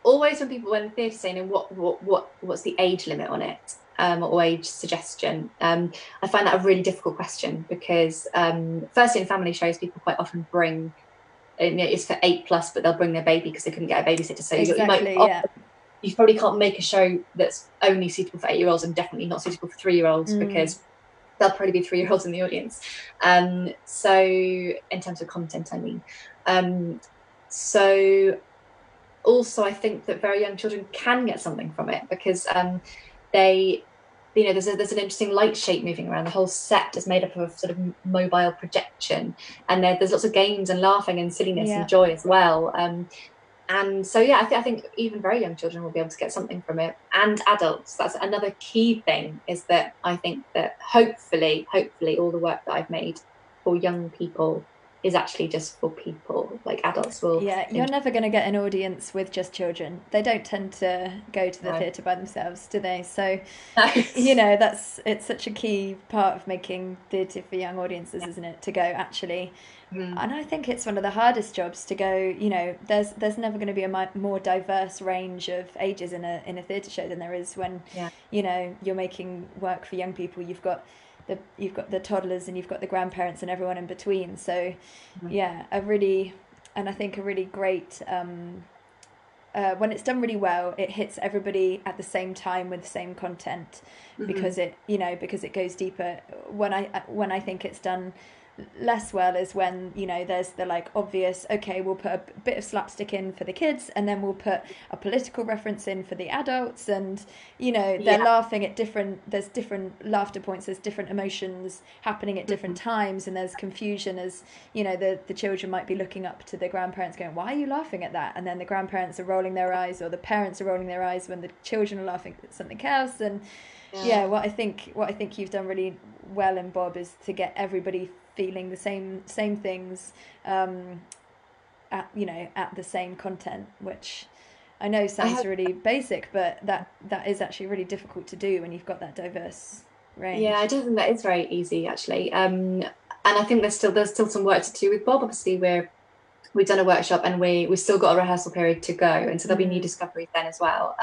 always, when theatre saying what's the age limit on it, or age suggestion, I find that a really difficult question, because firstly, in family shows, people quite often bring, you know, it's for 8+, but they'll bring their baby because they couldn't get a babysitter. So you probably can't make a show that's only suitable for 8-year-olds and definitely not suitable for 3-year-olds, because there'll probably be 3-year-olds in the audience. So in terms of content, I mean, so also I think that very young children can get something from it, because they, you know, there's an interesting light shape moving around. The whole set is made up of sort of mobile projection, and there's lots of games and laughing and silliness and joy as well. And so I think even very young children will be able to get something from it, and adults. That's another key thing, is that I think that hopefully all the work that I've made for young people is actually just for people, like adults will. Yeah, you're never going to get an audience with just children. They don't tend to go to the theatre by themselves, do they? So, you know, it's such a key part of making theatre for young audiences, isn't it? To go actually, and I think it's one of the hardest jobs to go. You know, there's never going to be a more diverse range of ages in a theatre show than there is when, you know, you're making work for young people. You've got the toddlers and you've got the grandparents and everyone in between. So I think a really great, when it's done really well, it hits everybody at the same time with the same content, because it goes deeper. When I think it's done less well is when, you know, there's the like obvious, okay, we'll put a bit of slapstick in for the kids, and then we'll put a political reference in for the adults, and, you know, they're laughing at there's different laughter points, there's different emotions happening at different times, and there's confusion, as, you know, the children might be looking up to the grandparents going, why are you laughing at that? And then the grandparents are rolling their eyes, or the parents are rolling their eyes when the children are laughing at something else. And what I think you've done really well in Bob is to get everybody feeling the same things, at the same content, which I know sounds really basic, but that is actually really difficult to do when you've got that diverse range. Yeah, I don't think that is very easy, actually. And I think there's still some work to do with Bob. Obviously, we've done a workshop, and we've still got a rehearsal period to go, and so there'll be new discoveries then as well.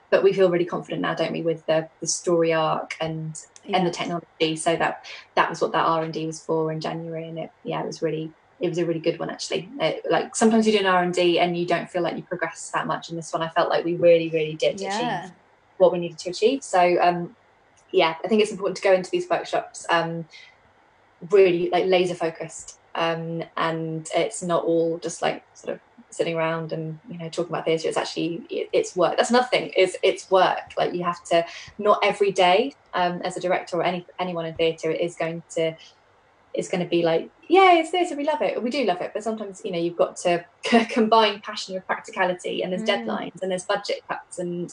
But we feel really confident now, don't we, with the story arc and the technology. So that was what that R&D was for in January, and it was a really good one, actually. Like sometimes you do an R&D and you don't feel like you progress that much. In this one, I felt like we really did achieve what we needed to achieve. So I think it's important to go into these workshops really like laser focused, and it's not all just like sort of sitting around and, you know, talking about theatre. It's actually, it's work. That's nothing. It's work. Like, you have to, not every day, as a director or anyone in theatre is going to be like, yeah, it's theatre, we love it, we do love it, but sometimes, you know, you've got to combine passion with practicality, and there's deadlines and there's budget cuts, and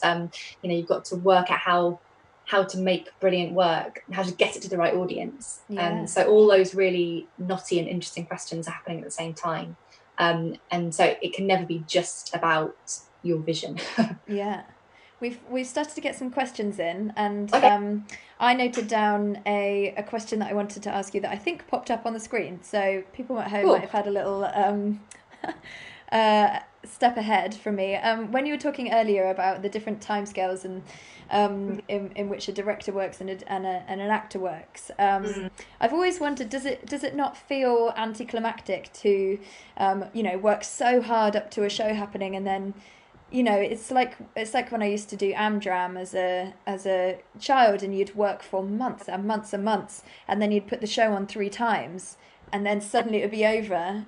you know, you've got to work out how to make brilliant work, how to get it to the right audience. So all those really knotty and interesting questions are happening at the same time, and so it can never be just about your vision. Yeah. We've started to get some questions in, and Okay. I noted down a question that I wanted to ask you that I think popped up on the screen. So people at home might have had a little step ahead from me. When you were talking earlier about the different timescales and in which a director works and an actor works, I've always wondered, does it not feel anticlimactic to you know, work so hard up to a show happening, and then, you know, it's like when I used to do Amdram as a child, and you'd work for months and months and months, and then you'd put the show on 3 times, and then suddenly it would be over.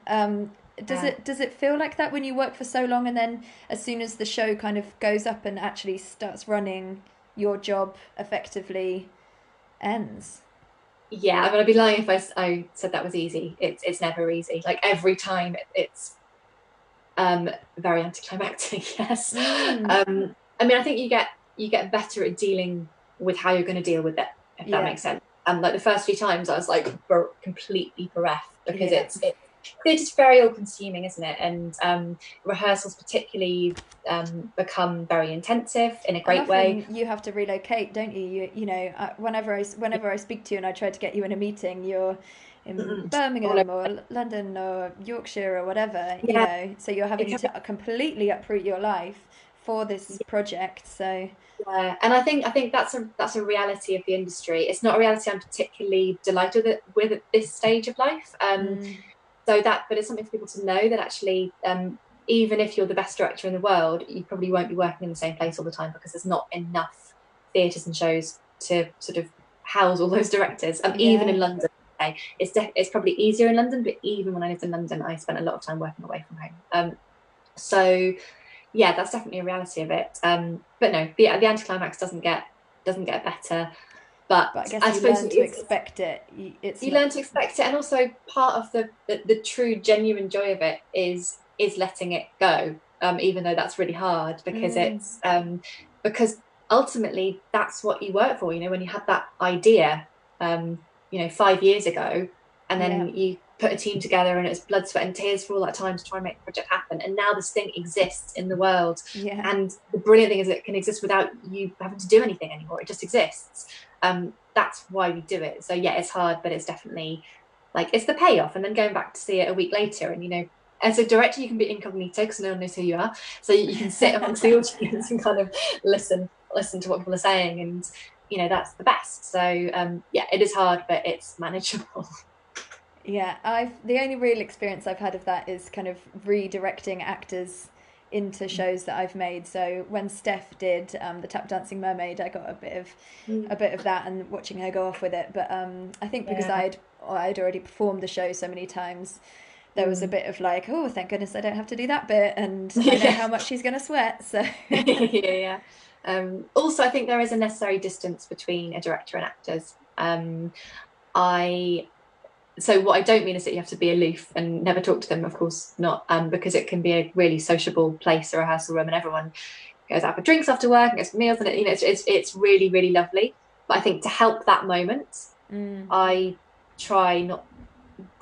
Does it feel like that when you work for so long, and then as soon as the show kind of goes up and actually starts running, your job effectively ends? Yeah, I mean, I'd be lying if I said that was easy. It's never easy. Like, every time it's very anticlimactic. Yes. I mean, I think you get better at dealing with how you're going to deal with it, if that makes sense. And like, the first few times I was like completely bereft, because it's just very all consuming, isn't it? And rehearsals particularly become very intensive in a great way. You have to relocate, don't you? You know, whenever I speak to you and I try to get you in a meeting, you're in Birmingham or London or Yorkshire or whatever, you know, so you're having to completely uproot your life for this project. So yeah, and I think that's a reality of the industry. It's not a reality I'm particularly delighted with at this stage of life. But it's something for people to know, that actually, even if you're the best director in the world, you probably won't be working in the same place all the time, because there's not enough theatres and shows to sort of house all those directors. Even in London, it's probably easier in London, but even when I lived in London, I spent a lot of time working away from home. So yeah, that's definitely a reality of it. But no, the anticlimax doesn't get better. But I guess you learn to expect it. You learn to expect it, and also part of the true genuine joy of it is letting it go, even though that's really hard, because it's because ultimately that's what you work for. You know, when you had that idea, you know, 5 years ago, and then you put a team together, and it's blood, sweat and tears for all that time to try and make the project happen, and now this thing exists in the world. And the brilliant thing is, it can exist without you having to do anything anymore. It just exists. That's why we do it. So yeah, it's hard, but it's definitely, like, it's the payoff. And then going back to see it a week later, and, you know, as a director, you can be incognito because no one knows who you are, so you can sit amongst the audience and kind of listen to what people are saying, and, you know, that's the best. So yeah, it is hard, but it's manageable. Yeah, the only real experience I've had of that is kind of redirecting actors into shows that I've made. So when Steph did the Tap Dancing Mermaid, I got a bit of that, and watching her go off with it. But I think because I'd already performed the show so many times, there was a bit of like, oh, thank goodness I don't have to do that bit, and I know how much she's going to sweat. So also, I think there is a necessary distance between a director and actors. So what I don't mean is that you have to be aloof and never talk to them, of course not, because it can be a really sociable place, a rehearsal room, and everyone goes out for drinks after work and goes for meals, and you know, it's really, really lovely. But I think to help that moment, I try not.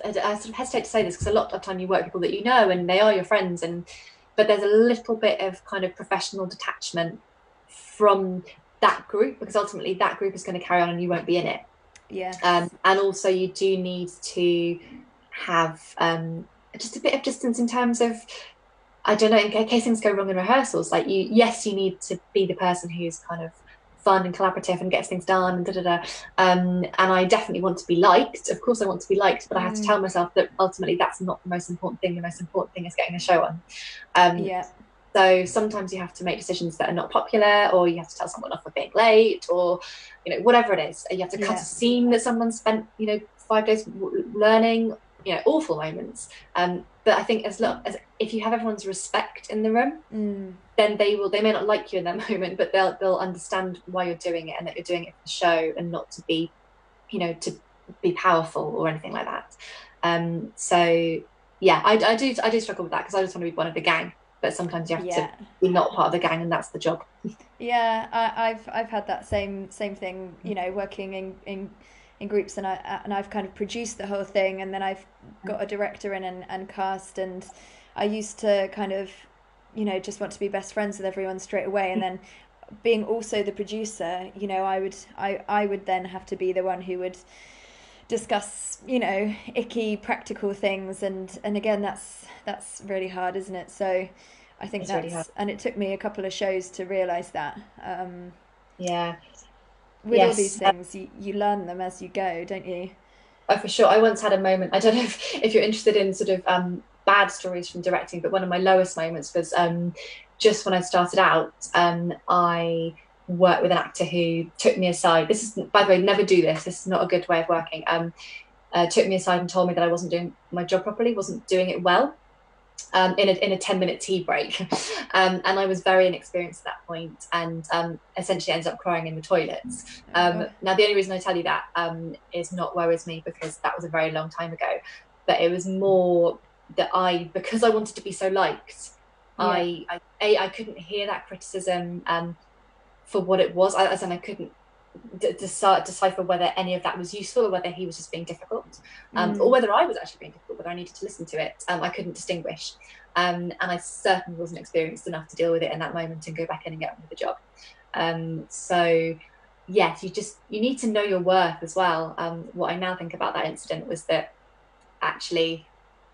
I sort of hesitate to say this, because a lot of time you work with people that you know and they are your friends, but there's a little bit of kind of professional detachment from that group, because ultimately that group is going to carry on and you won't be in it. And also you do need to have just a bit of distance in terms of, I don't know, in case things go wrong in rehearsals, like you need to be the person who's kind of fun and collaborative and gets things done, and and I definitely want to be liked. Of course I want to be liked, but I have to tell myself that ultimately that's not the most important thing. The most important thing is getting the show on. So sometimes you have to make decisions that are not popular, or you have to tell someone off for being late, or, you know, whatever it is. You have to cut a scene that someone spent, you know, 5 days learning, awful moments. But I think as long as if you have everyone's respect in the room, then they may not like you in that moment, but they'll understand why you're doing it and that you're doing it for the show and not to be, to be powerful or anything like that. So yeah, I do struggle with that because I just want to be one of the gang, but sometimes you have to be not part of the gang, and that's the job. Yeah, I've had that same thing, working in groups, and I've kind of produced the whole thing, and then I've got a director in and cast, and I used to kind of, just want to be best friends with everyone straight away, and then being also the producer, I would then have to be the one who would discuss, icky practical things, and again that's really hard, isn't it? So I think It's really hard. and it took me a couple of shows to realize that. Yeah. With all these things, you learn them as you go, don't you? Oh, for sure. I once had a moment. I don't know if you're interested in sort of bad stories from directing, but one of my lowest moments was just when I started out. I worked with an actor who took me aside. This is, by the way, never do this. This is not a good way of working. Took me aside and told me that I wasn't doing my job properly, wasn't doing it well. In a 10-minute tea break, and I was very inexperienced at that point, and essentially ended up crying in the toilets. Now the only reason I tell you that is not worries me, because that was a very long time ago, but it was more that because I wanted to be so liked, I couldn't hear that criticism for what it was. As in, I couldn't decipher whether any of that was useful or whether he was just being difficult, or whether I was actually being difficult, whether I needed to listen to it. I couldn't distinguish, and I certainly wasn't experienced enough to deal with it in that moment and go back in and get on with the job. So yes, you need to know your worth as well. What I now think about that incident was that actually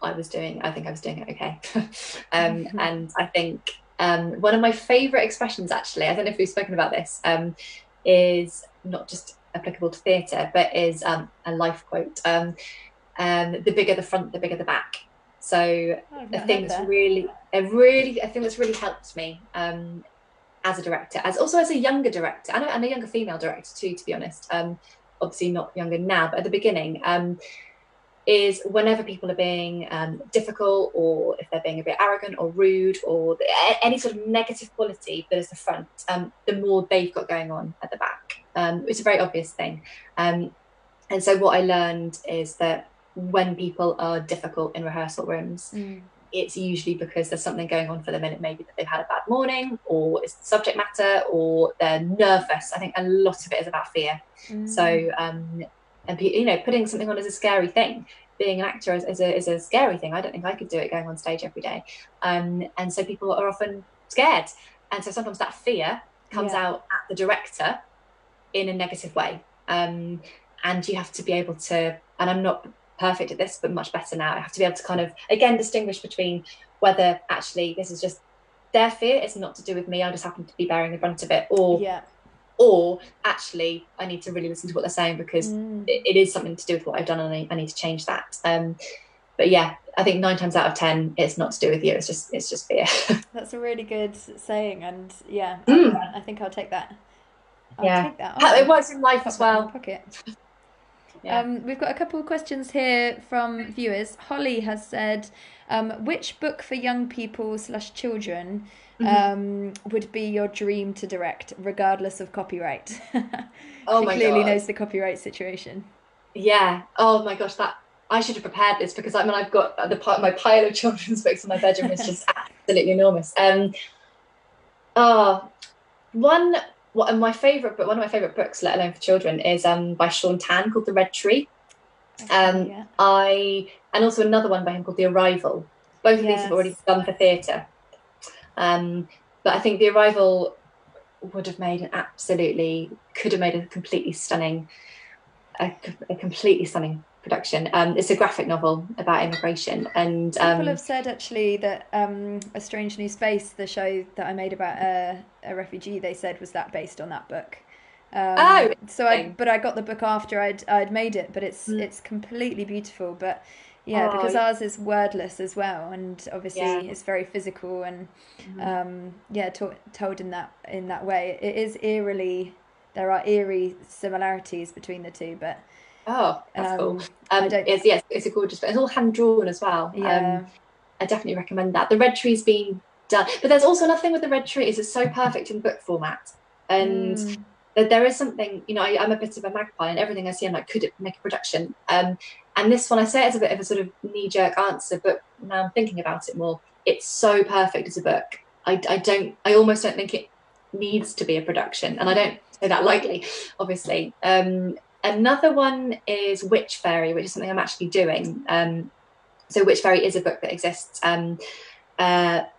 I think I was doing it okay. And I think one of my favorite expressions, actually, I don't know if we've spoken about this, is not just applicable to theatre, but is a life quote. The bigger the front, the bigger the back. So a thing that's really helped me as a director, as a younger director, and a younger female director too, to be honest. Obviously not younger now, but at the beginning, is whenever people are being difficult, or if they're being a bit arrogant or rude, or any sort of negative quality that is the front, the more they've got going on at the back. It's a very obvious thing. And so what I learned is that when people are difficult in rehearsal rooms, it's usually because there's something going on for them, and it may be that they've had a bad morning, or it's the subject matter, or they're nervous. I think a lot of it is about fear. So and putting something on is a scary thing. Being an actor is a scary thing. I don't think I could do it going on stage every day. And so people are often scared, and so sometimes that fear comes out at the director in a negative way. And you have to be able to, and I'm not perfect at this, but much better now, I have to be able to kind of, again, distinguish between whether actually this is just their fear, it's not to do with me, I just happen to be bearing the brunt of it, or actually I need to really listen to what they're saying, because it is something to do with what I've done, and I need to change that. But yeah, I think 9 times out of 10 it's not to do with you, it's just fear. That's a really good saying, and I think I'll take that. Take that. It works in life as well. Pocket. We've got a couple of questions here from viewers. Holly has said, which book for young people / children would be your dream to direct, regardless of copyright? Oh, she clearly knows the copyright situation. Yeah. Oh my gosh, that I should have prepared this, because I've got my pile of children's books in my bedroom is just absolutely enormous. One of my favourite books, let alone for children, is by Sean Tan, called The Red Tree. And also another one by him called The Arrival. Both of these have already done for theatre. But I think The Arrival could have made a completely stunning production. It's a graphic novel about immigration, and people have said actually that A Strange New Space, the show that I made about a refugee, they said was that based on that book. So I got the book after I'd made it, but it's completely beautiful. But because ours is wordless as well, and obviously it's very physical, and told in that way. It is there are eerie similarities between the two, but Oh, that's cool. I don't. It's a gorgeous book. It's all hand drawn as well. Yeah. I definitely recommend that. The Red Tree's been done, but there's also another thing with the Red Tree is it's so perfect in book format, and there is something, you know, I'm a bit of a magpie, and everything I see, I'm like, could it make a production? And this one, I say it's a bit of a sort of knee-jerk answer, but now I'm thinking about it more, it's so perfect as a book. I almost don't think it needs to be a production, and I don't say that lightly, obviously. Another one is Witch Fairy, which is something I'm actually doing. So Witch Fairy is a book that exists,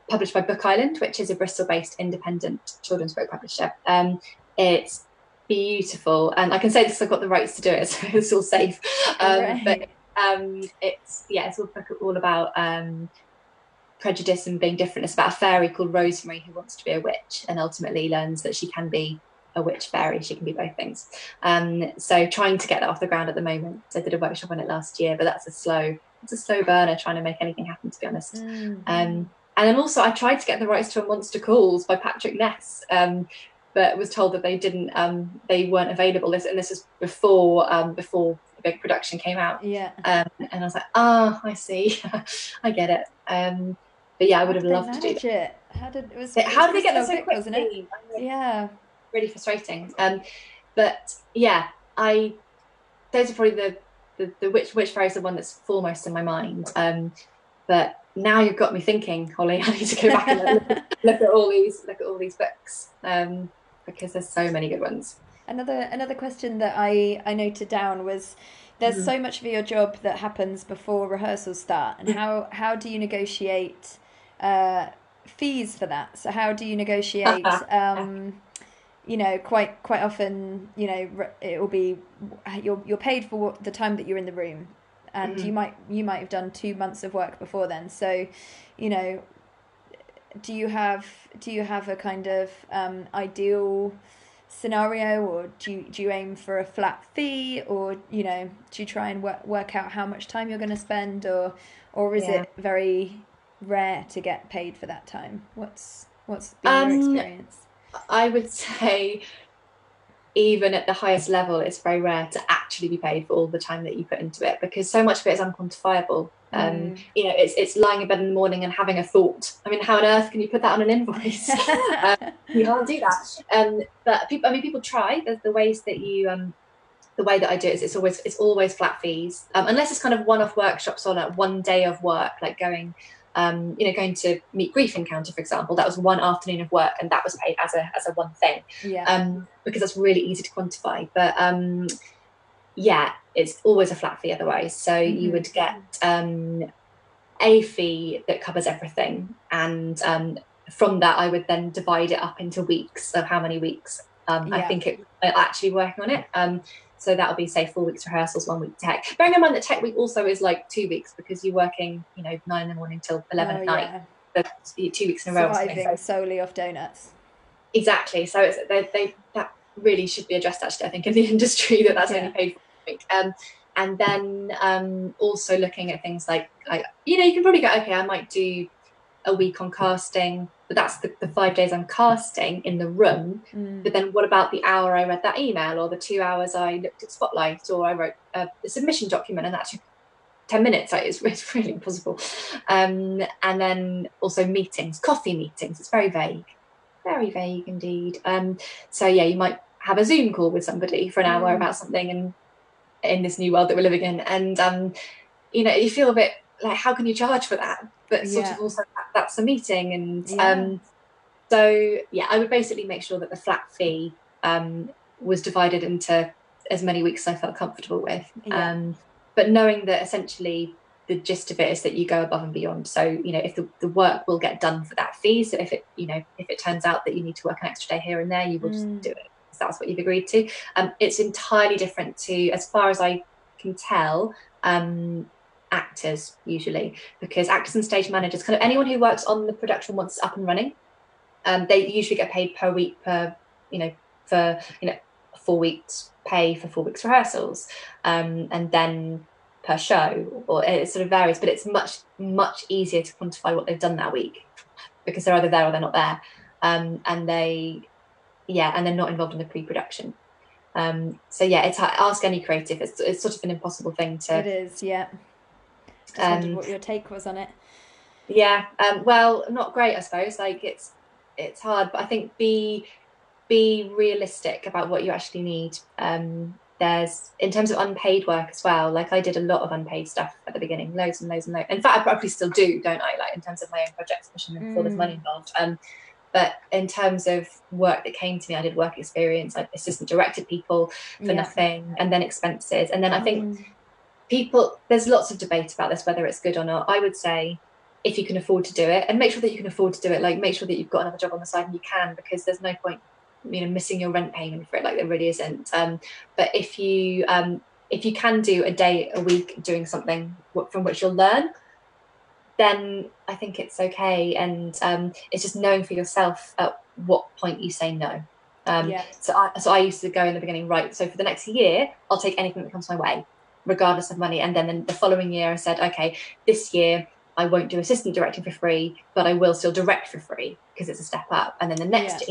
published by Book Island, which is a Bristol-based independent children's book publisher. It's beautiful, and I can say this, I've got the rights to do it, so it's all safe. But it's all about prejudice and being different. It's about a fairy called Rosemary who wants to be a witch and ultimately learns that she can be a witch fairy. She can be both things. So trying to get that off the ground at the moment. So I did a workshop on it last year, but that's a slow burner trying to make anything happen, to be honest. And then also I tried to get the rights to A Monster Calls by Patrick Ness, but was told that they weren't available. This is before the big production came out. And I was like, I see. I get it. But yeah, I would have loved to do that. How did they get that so quick, wasn't it? Yeah. Really frustrating. But yeah, those are probably the Witch Fairy is the one that's foremost in my mind. But now you've got me thinking, Holly, I need to go back and look at all these books, because there's so many good ones. Another question that I noted down was, there's so much of your job that happens before rehearsals start, and how do you negotiate fees for that? So how do you negotiate you know, quite often, you know, it will be you're paid for the time that you're in the room, and you might have done 2 months of work before then. So, you know, do you have a kind of ideal scenario, or do you aim for a flat fee, or, you know, do you try and work out how much time you're going to spend, or is it very rare to get paid for that time? What's been your experience? I would say even at the highest level, it's very rare to actually be paid for all the time that you put into it, because so much of it is unquantifiable. You know, it's lying in bed in the morning and having a thought. I mean, how on earth can you put that on an invoice? You can't do that. But people try. There's the ways that you the way that I do it is it's always flat fees, unless it's kind of one-off workshops on one day of work, like going to Meet Grief Encounter, for example. That was one afternoon of work, and that was paid as a one thing, because that's really easy to quantify. But it's always a flat fee otherwise. So you would get a fee that covers everything, and from that I would then divide it up into weeks of how many weeks I think I'm actually working on it. So that'll be, say, 4 weeks rehearsals, 1 week tech. Bearing in mind that tech week also is like 2 weeks, because you're working, 9 in the morning till 11 at night. So 2 weeks in a row. Surviving solely off donuts. Exactly. So that really should be addressed, actually, I think, in the industry, that's only paid for a week. And then also looking at things like, you can probably go, okay, I might do a week on casting, but that's the 5 days I'm casting in the room. But then what about the hour I read that email, or the 2 hours I looked at Spotlight, or I wrote a submission document, and that took 10 minutes? It's really impossible. And then also meetings, coffee meetings. It's very vague indeed. So you might have a Zoom call with somebody for an hour about something, and in this new world that we're living in, and you feel a bit like, how can you charge for that? But sort of also that's a meeting, and so I would basically make sure that the flat fee was divided into as many weeks as I felt comfortable with, but knowing that essentially the gist of it is that you go above and beyond. So if the work will get done for that fee, so if it turns out that you need to work an extra day here and there, you will just do it, because that's what you've agreed to. It's entirely different to, as far as I can tell, actors usually, because actors and stage managers, kind of anyone who works on the production once it's up and running, they usually get paid per week, for 4 weeks pay for 4 weeks rehearsals, and then per show, or it sort of varies, but it's much easier to quantify what they've done that week, because they're either there or they're not there, and they're not involved in the pre-production. So yeah, it's ask any creative. It's sort of an impossible thing to. It is, yeah. Just wondered what your take was on it. Yeah, well, not great, I suppose. Like it's hard, but I think be realistic about what you actually need. There's, in terms of unpaid work as well, like I did a lot of unpaid stuff at the beginning, loads and loads and loads. In fact, I probably still do, don't I? Like in terms of my own projects, pushing them before there's money involved. But in terms of work that came to me, I did work experience, like assistant directed people for nothing, and then expenses. And then I think there's lots of debate about this, whether it's good or not. I would say if you can afford to do it, and make sure that you can afford to do it, like make sure that you've got another job on the side and you can, because there's no point, missing your rent payment for it, like there really isn't. But if you can do a day a week doing something from which you'll learn, then I think it's okay. And it's just knowing for yourself at what point you say no. So I used to go in the beginning, right, so for the next year I'll take anything that comes my way regardless of money. And then the following year I said, okay, this year I won't do assistant directing for free, but I will still direct for free because it's a step up. And then the next,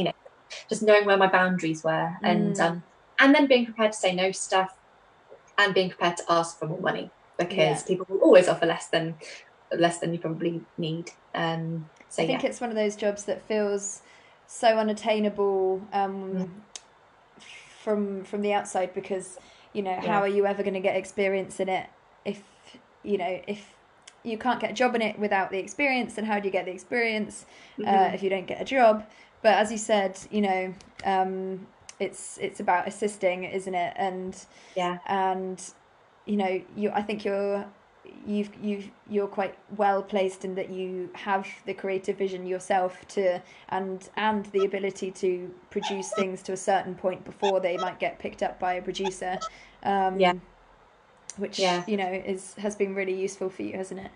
just knowing where my boundaries were, and then being prepared to say no to stuff, and being prepared to ask for more money, because people will always offer less than you probably need. I think it's one of those jobs that feels so unattainable from the outside, because how are you ever going to get experience in it if you can't get a job in it without the experience? And how do you get the experience if you don't get a job? But as you said, it's about assisting, isn't it? And I think you're quite well placed in that you have the creative vision yourself and the ability to produce things to a certain point before they might get picked up by a producer, which has been really useful for you, hasn't it?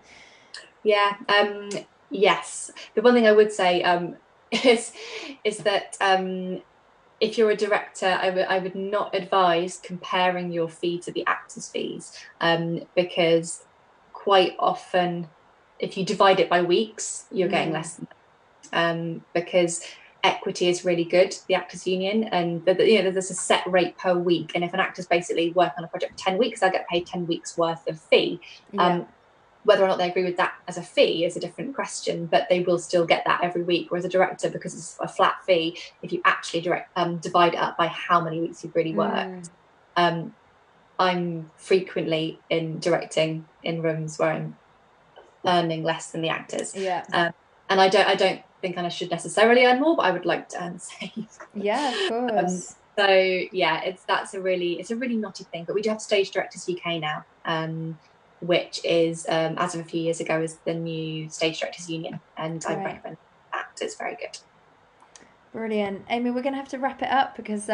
Yes, the one thing I would say is that if you're a director, I would not advise comparing your fee to the actors' fees, because quite often, if you divide it by weeks, you're getting less than that, because equity is really good, the Actors Union, and there's a set rate per week, and if an actor's basically work on a project for 10 weeks, they'll get paid 10 weeks worth of fee. Whether or not they agree with that as a fee is a different question, but they will still get that every week. Whereas a director, because it's a flat fee, if you actually divide it up by how many weeks you've really worked, I'm frequently directing in rooms where I'm earning less than the actors. And I don't think I should necessarily earn more, but I would like to earn the same. Yeah, of course. So yeah, it's a really knotty thing. But we do have Stage Directors UK now, which is as of a few years ago, is the new Stage Directors Union, and I recommend that. It's very good. Brilliant. Amy, we're going to have to wrap it up because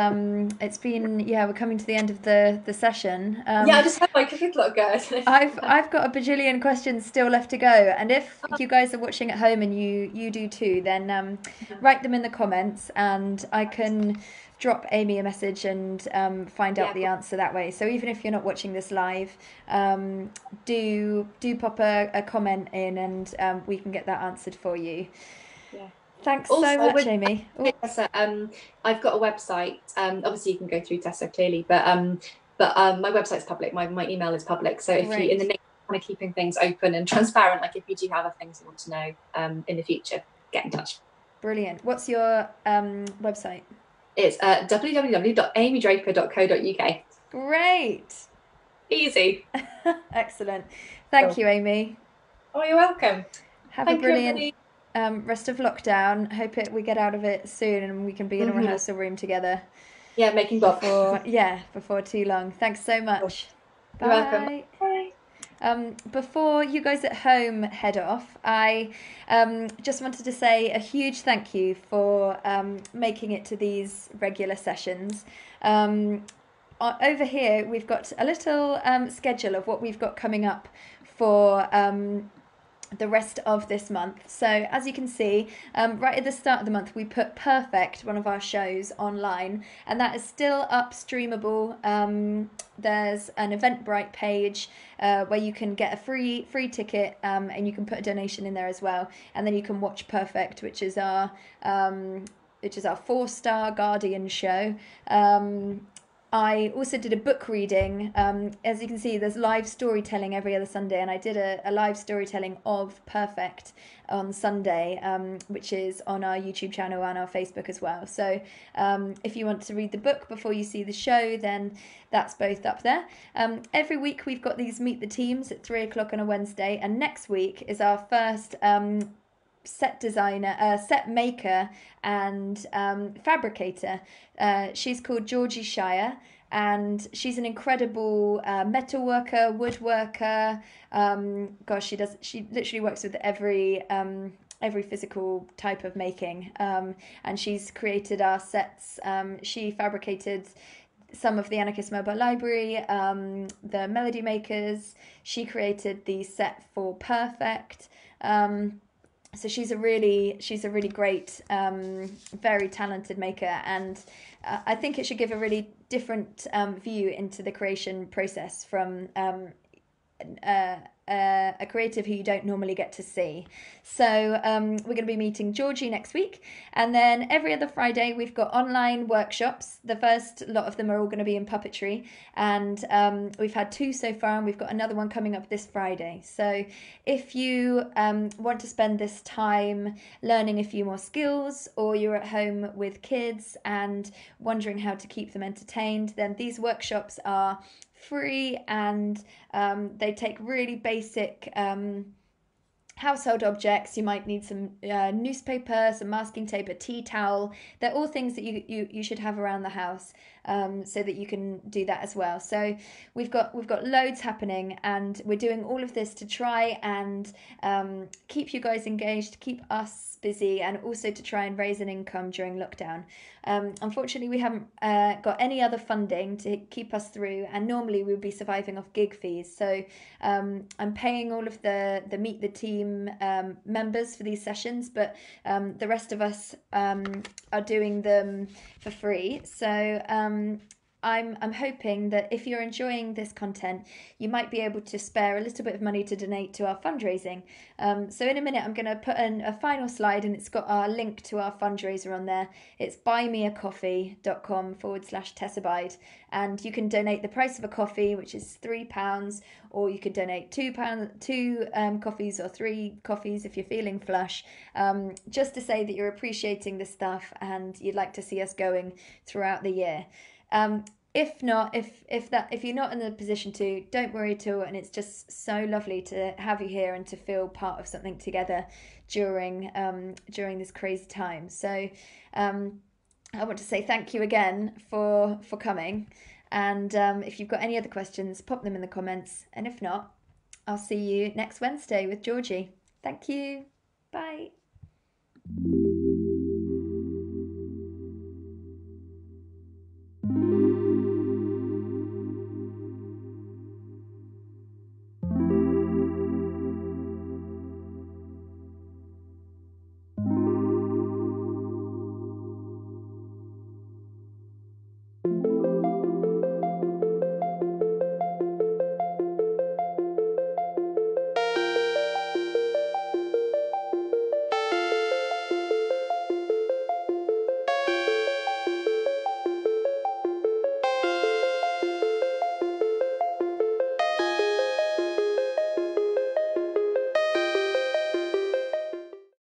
it's been, we're coming to the end of the session. I just had my cooking clock go. I've got a bajillion questions still left to go, and if you guys are watching at home and you do too, then write them in the comments and I can drop Amy a message and find out the answer that way. So even if you're not watching this live, do pop a comment in and we can get that answered for you. Thanks also, so much, Amy. Tessa, I've got a website. Obviously, you can go through Tessa clearly, but my website's public. My email is public. So if you, in the name of kind of keeping things open and transparent, like if you do have other things you want to know in the future, get in touch. Brilliant. What's your website? It's www.amydraper.co.uk. Great. Easy. Excellent. Thank you, Amy. Oh, you're welcome. Have a brilliant rest of lockdown. Hope we get out of it soon and we can be in a rehearsal room together. Yeah, making Bob. Before too long. Thanks so much. You're welcome. Bye. Before you guys at home head off, I just wanted to say a huge thank you for making it to these regular sessions. Over here, we've got a little schedule of what we've got coming up for the rest of this month. So as you can see, right at the start of the month, we put Perfect, one of our shows, online, and that is still up streamable. There's an Eventbrite page where you can get a free ticket, and you can put a donation in there as well, and then you can watch Perfect, which is our 4-star Guardian show. I also did a book reading. As you can see, there's live storytelling every other Sunday, and I did a live storytelling of Perfect on Sunday, which is on our YouTube channel and our Facebook as well. So if you want to read the book before you see the show, then that's both up there. Every week we've got these Meet the Teams at 3 o'clock on a Wednesday, and next week is our first set designer, set maker and fabricator. She's called Georgie Shire, and she's an incredible metal worker, woodworker. She literally works with every physical type of making, and she's created our sets. She fabricated some of the Anarchist Mobile Library, the Melody Makers. She created the set for Perfect. So she's a really great, very talented maker, and I think it should give a really different view into the creation process from a creative who you don't normally get to see. So we're going to be meeting Georgie next week, and then every other Friday we've got online workshops. The first lot of them are all going to be in puppetry, and we've had 2 so far, and we've got another one coming up this Friday. So if you want to spend this time learning a few more skills, or you're at home with kids and wondering how to keep them entertained, then these workshops are free, and they take really basic household objects. You might need some newspaper, some masking tape, a tea towel. They're all things that you should have around the house, so that you can do that as well. So we've got loads happening, and we're doing all of this to try and keep you guys engaged, keep us busy, and also to try and raise an income during lockdown. Unfortunately, we haven't got any other funding to keep us through, and normally we would be surviving off gig fees. So I'm paying all of the Meet the Team members for these sessions, but the rest of us are doing them for free. So I'm hoping that if you're enjoying this content, you might be able to spare a little bit of money to donate to our fundraising. So in a minute, I'm going to put in a final slide, and it's got our link to our fundraiser on there. It's buymeacoffee.com/Tessabide, and you can donate the price of a coffee, which is £3, or you could donate £2, two coffees, or 3 coffees if you're feeling flush, just to say that you're appreciating this stuff and you'd like to see us going throughout the year. If not, if you're not in a position to, don't worry at all, and it's just so lovely to have you here and to feel part of something together during this crazy time. So I want to say thank you again for coming, and if you've got any other questions, pop them in the comments, and if not, I'll see you next Wednesday with Georgie. Thank you. Bye.